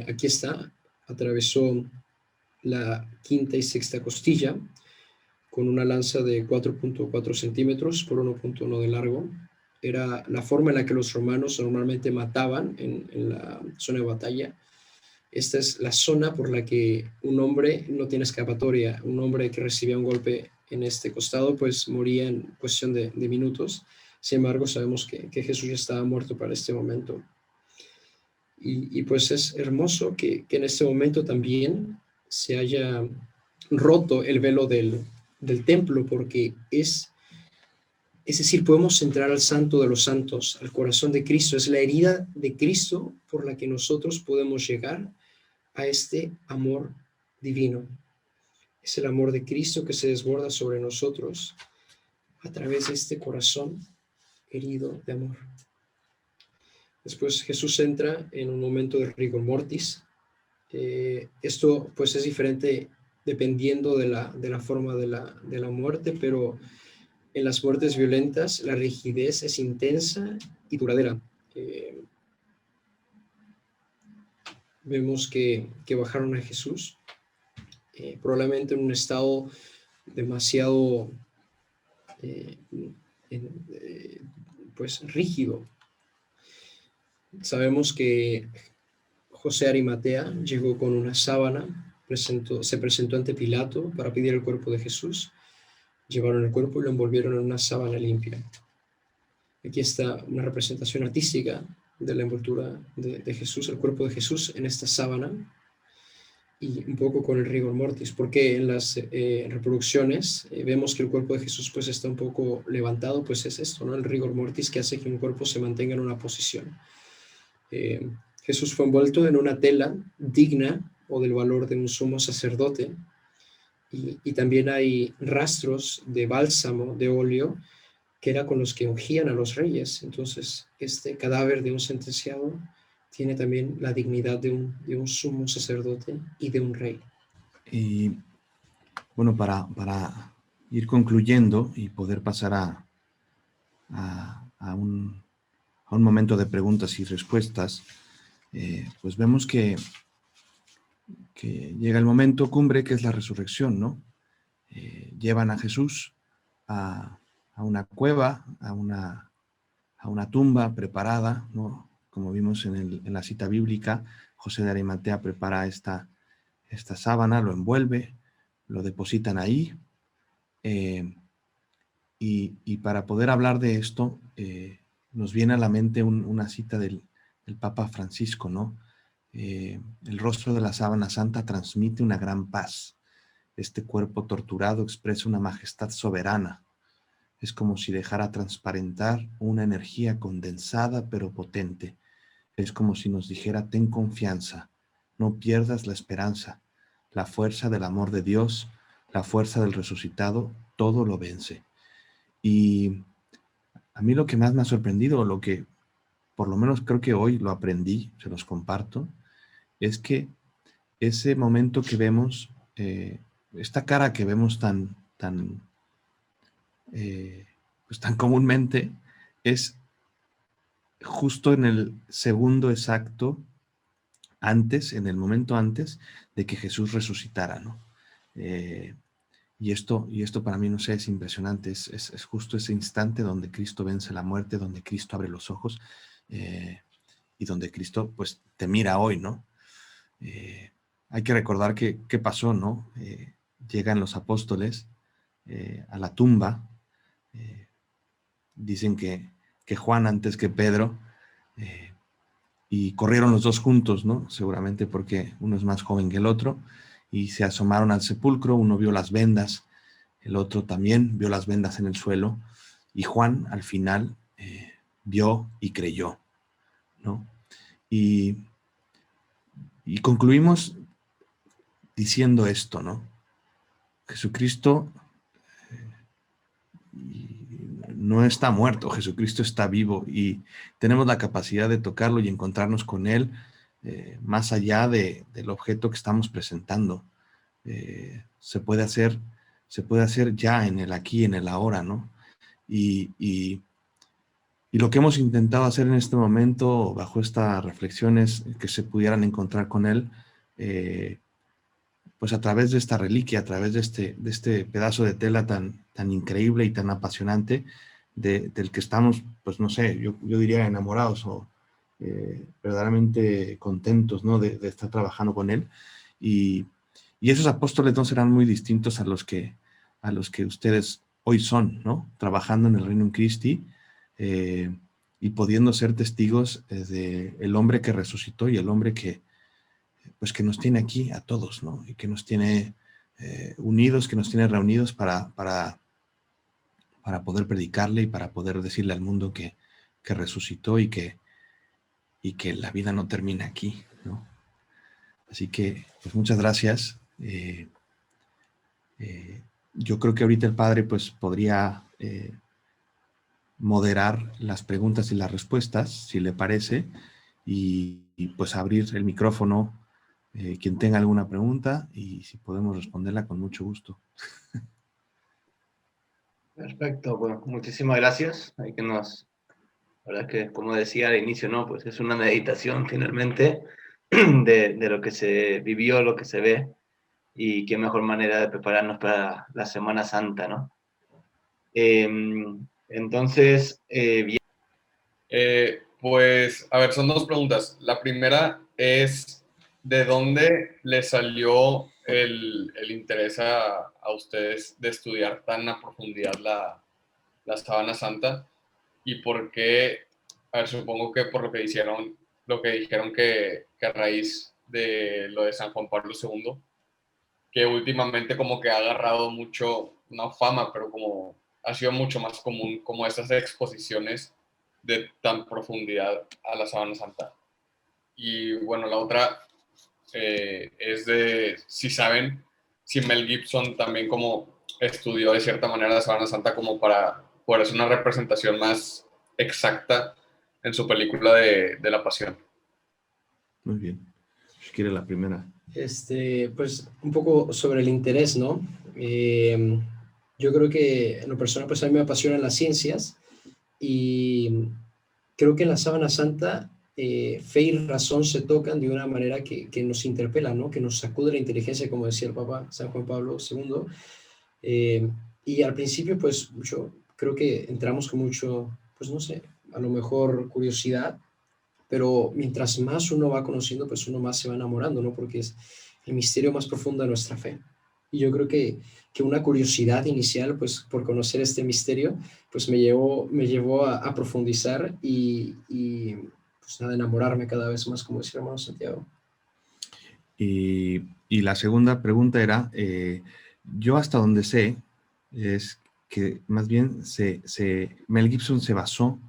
Aquí está, atravesó la quinta y sexta costilla con una lanza de 4.4 centímetros por 1.1 de largo. Era la forma en la que los romanos normalmente mataban en la zona de batalla. Esta es la zona por la que un hombre no tiene escapatoria. Un hombre que recibía un golpe en este costado, pues moría en cuestión de minutos. Sin embargo, sabemos que Jesús ya estaba muerto para este momento. Y pues es hermoso que en este momento también se haya roto el velo del templo, porque es decir, podemos entrar al Santo de los Santos, al corazón de Cristo. Es la herida de Cristo por la que nosotros podemos llegar a este amor divino. Es el amor de Cristo que se desborda sobre nosotros a través de este corazón herido de amor. Después Jesús entra en un momento de rigor mortis. Esto pues es diferente dependiendo de la forma de la muerte, pero en las muertes violentas la rigidez es intensa y duradera. Vemos que bajaron a Jesús, probablemente en un estado demasiado pues rígido. Sabemos que José Arimatea llegó con una sábana, se presentó ante Pilato para pedir el cuerpo de Jesús. Llevaron el cuerpo y lo envolvieron en una sábana limpia. Aquí está una representación artística de la envoltura de Jesús, el cuerpo de Jesús en esta sábana, y un poco con el rigor mortis, porque en las reproducciones vemos que el cuerpo de Jesús pues está un poco levantado, pues es esto, ¿no? El rigor mortis que hace que un cuerpo se mantenga en una posición. Jesús fue envuelto en una tela digna o del valor de un sumo sacerdote, y también hay rastros de bálsamo, de óleo, que era con los que ungían a los reyes. Entonces, este cadáver de un sentenciado tiene también la dignidad de un sumo sacerdote y de un rey. Y bueno, para ir concluyendo y poder pasar a un momento de preguntas y respuestas, pues vemos que llega el momento cumbre, que es la resurrección, ¿no? Llevan a Jesús a una cueva, a una tumba preparada, ¿no? Como vimos en la cita bíblica, José de Arimatea prepara esta sábana, lo envuelve, lo depositan ahí, y para poder hablar de esto, nos viene a la mente una cita del Papa Francisco, ¿no? El rostro de la sábana santa transmite una gran paz. Este cuerpo torturado expresa una majestad soberana. Es como si dejara transparentar una energía condensada pero potente. Es como si nos dijera: ten confianza, no pierdas la esperanza. La fuerza del amor de Dios, la fuerza del resucitado, todo lo vence. Y a mí lo que más me ha sorprendido, lo que por lo menos creo que hoy lo aprendí, se los comparto, es que ese momento que vemos, esta cara que vemos pues tan comúnmente, es justo en el segundo exacto antes, en el momento antes de que Jesús resucitara, ¿no? Y esto para mí, no sé, es impresionante. Es justo ese instante donde Cristo vence la muerte, donde Cristo abre los ojos, y donde Cristo pues te mira hoy, ¿no? Hay que recordar qué pasó, ¿no? Llegan los apóstoles a la tumba. Dicen que Juan antes que Pedro, y corrieron los dos juntos, ¿no? Seguramente porque uno es más joven que el otro, y se asomaron al sepulcro. Uno vio las vendas, el otro también vio las vendas en el suelo, y Juan al final vio y creyó, ¿no? Y concluimos diciendo esto, ¿no? Jesucristo no está muerto, Jesucristo está vivo, y tenemos la capacidad de tocarlo y encontrarnos con Él, más allá del objeto que estamos presentando. Se puede hacer ya en el aquí, en el ahora, ¿no? Y lo que hemos intentado hacer en este momento, bajo esta reflexión, es que se pudieran encontrar con Él, pues a través de esta reliquia, a través de este pedazo de tela tan increíble y tan apasionante, del que estamos, pues no sé, yo diría enamorados, o verdaderamente contentos, ¿no? De estar trabajando con Él. Y esos apóstoles no serán muy distintos a los que ustedes hoy son, ¿no? Trabajando en el Reino Christi, y pudiendo ser testigos de el hombre que resucitó y el hombre que nos tiene aquí a todos, ¿no? Y que nos tiene unidos, que nos tiene reunidos para poder predicarle y para poder decirle al mundo que resucitó, y que la vida no termina aquí, ¿no? Así que, pues muchas gracias. Yo creo que ahorita el padre pues podría moderar las preguntas y las respuestas, si le parece, y pues abrir el micrófono, quien tenga alguna pregunta, y si podemos responderla con mucho gusto. Perfecto, bueno, muchísimas gracias. Hay que la verdad es que, como decía al inicio, ¿no? Pues es una meditación finalmente de lo que se vivió, lo que se ve, y qué mejor manera de prepararnos para la Semana Santa, ¿no? Entonces, bien. Pues, a ver, son dos preguntas. La primera es, ¿de dónde les salió el interés a ustedes de estudiar tan a profundidad la Sábana Santa? ¿Y por qué? A ver, supongo que por lo que dijeron que a raíz de lo de San Juan Pablo II, que últimamente como que ha agarrado mucho, no fama, pero como ha sido mucho más común como esas exposiciones de tan profundidad a la Sábana Santa. Y bueno, la otra es de, si saben, si Mel Gibson también como estudió de cierta manera la Sábana Santa como para poder hacer una representación más exacta en su película de la Pasión. Muy bien. Si quiere la primera. Pues un poco sobre el interés, ¿no? Yo creo que en lo personal, pues a mí me apasionan las ciencias y creo que en la Sábana Santa fe y razón se tocan de una manera que nos interpela, ¿no? Que nos sacude la inteligencia, como decía el Papa San Juan Pablo II. Y al principio, pues yo creo que entramos con mucho, pues no sé, a lo mejor curiosidad, pero mientras más uno va conociendo, pues uno más se va enamorando, ¿no? Porque es el misterio más profundo de nuestra fe. Y yo creo que una curiosidad inicial, pues por conocer este misterio, pues me llevó a profundizar y pues nada, enamorarme cada vez más, como decía el hermano Santiago. Y la segunda pregunta era, yo hasta donde sé, es que más bien Mel Gibson se basó,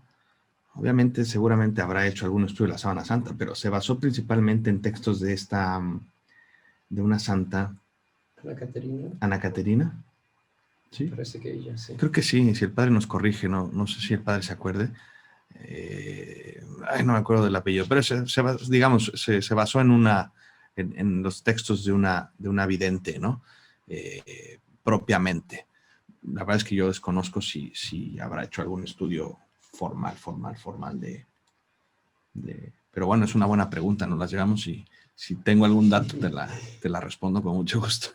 obviamente seguramente habrá hecho algún estudio de la Sábana Santa, pero se basó principalmente en textos de una santa, Ana Caterina. ¿Sí? Parece que ella, sí. Creo que sí, si el padre nos corrige, no sé si el padre se acuerde. No me acuerdo del apellido, pero digamos, se basó en los textos de una vidente, ¿no? Propiamente. La verdad es que yo desconozco si habrá hecho algún estudio formal pero bueno, es una buena pregunta, nos las llevamos y si tengo algún dato te la respondo con mucho gusto.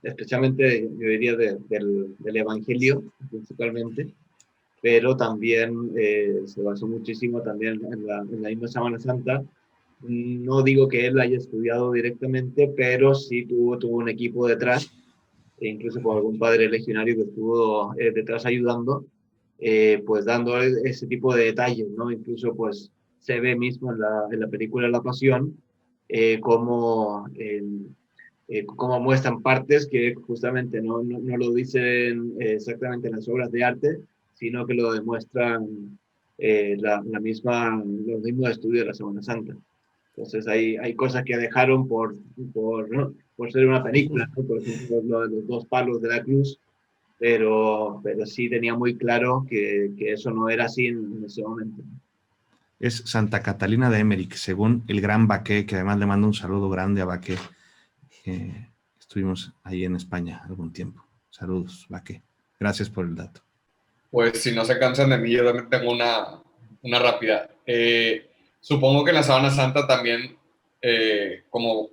Especialmente, yo diría, del Evangelio, principalmente, pero también se basó muchísimo también en la misma Sábana Santa. No digo que él haya estudiado directamente, pero sí tuvo un equipo detrás, e incluso por algún padre legionario que estuvo detrás ayudando, pues dando ese tipo de detalles, ¿no? Incluso pues se ve mismo en la película La Pasión, cómo muestran partes que justamente no lo dicen exactamente en las obras de arte, sino que lo demuestran los mismos estudios de la Semana Santa. Entonces hay cosas que dejaron ¿no? por ser una película, ¿no? Por ejemplo, lo de los 2 palos de la cruz, pero sí tenía muy claro que eso no era así en ese momento. Es Santa Catalina de Emmerich, según el gran Baqué, que además le mando un saludo grande a Baqué. Estuvimos ahí en España algún tiempo. Saludos, Baqué. Gracias por el dato. Pues si no se cansan de mí, yo también tengo una rápida. Supongo que en la Sábana Santa también como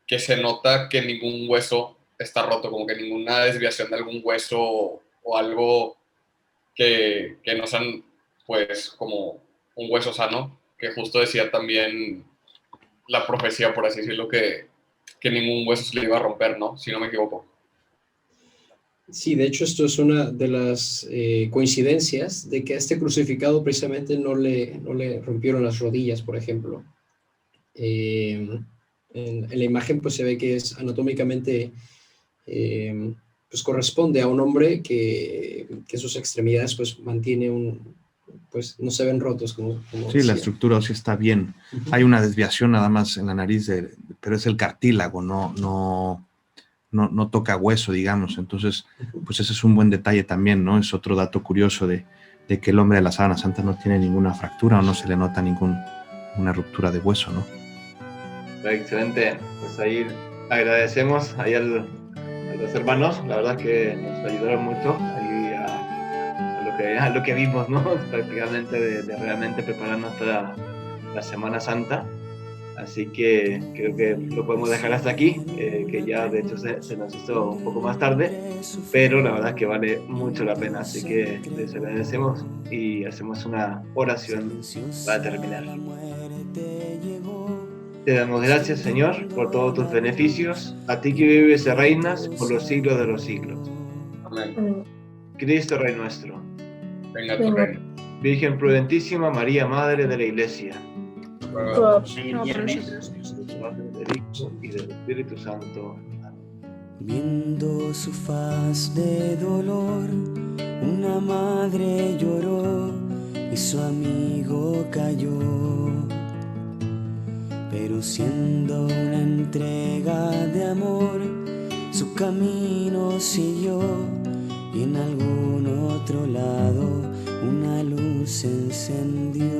que se nota que ningún hueso está roto, como que ninguna desviación de algún hueso o algo que no sean pues como un hueso sano, que justo decía también la profecía, por así decirlo, que ningún hueso se le iba a romper, ¿no? Si no me equivoco. Sí, de hecho esto es una de las coincidencias de que a este crucificado precisamente no le rompieron las rodillas, por ejemplo. En la imagen pues se ve que es anatómicamente, pues corresponde a un hombre que sus extremidades pues mantiene pues no se ven rotos como sí, decía. la estructura sí está bien. Hay una desviación nada más en la nariz, pero es el cartílago, no toca hueso, digamos. Entonces, pues ese es un buen detalle también, ¿no? Es otro dato curioso de que el hombre de la Sábana Santa no tiene ninguna fractura o no se le nota ninguna ruptura de hueso, ¿no? Excelente. Pues ahí agradecemos ahí a los hermanos. La verdad que nos ayudaron mucho ahí a lo que vimos, ¿no? Prácticamente de realmente prepararnos para la Semana Santa. Así que creo que lo podemos dejar hasta aquí, que ya de hecho se nos hizo un poco más tarde, pero la verdad es que vale mucho la pena. Así que les agradecemos y hacemos una oración para terminar. Te damos gracias, Señor, por todos tus beneficios, a ti que vives y reinas por los siglos de los siglos. Amén. Cristo, Rey nuestro. Venga tu reino. Virgen prudentísima, María, Madre de la Iglesia. Del Hijo y del Espíritu Santo. Viendo su faz de dolor, una madre lloró y su amigo cayó. Pero siendo una entrega de amor, su camino siguió y en algún otro lado una luz se encendió.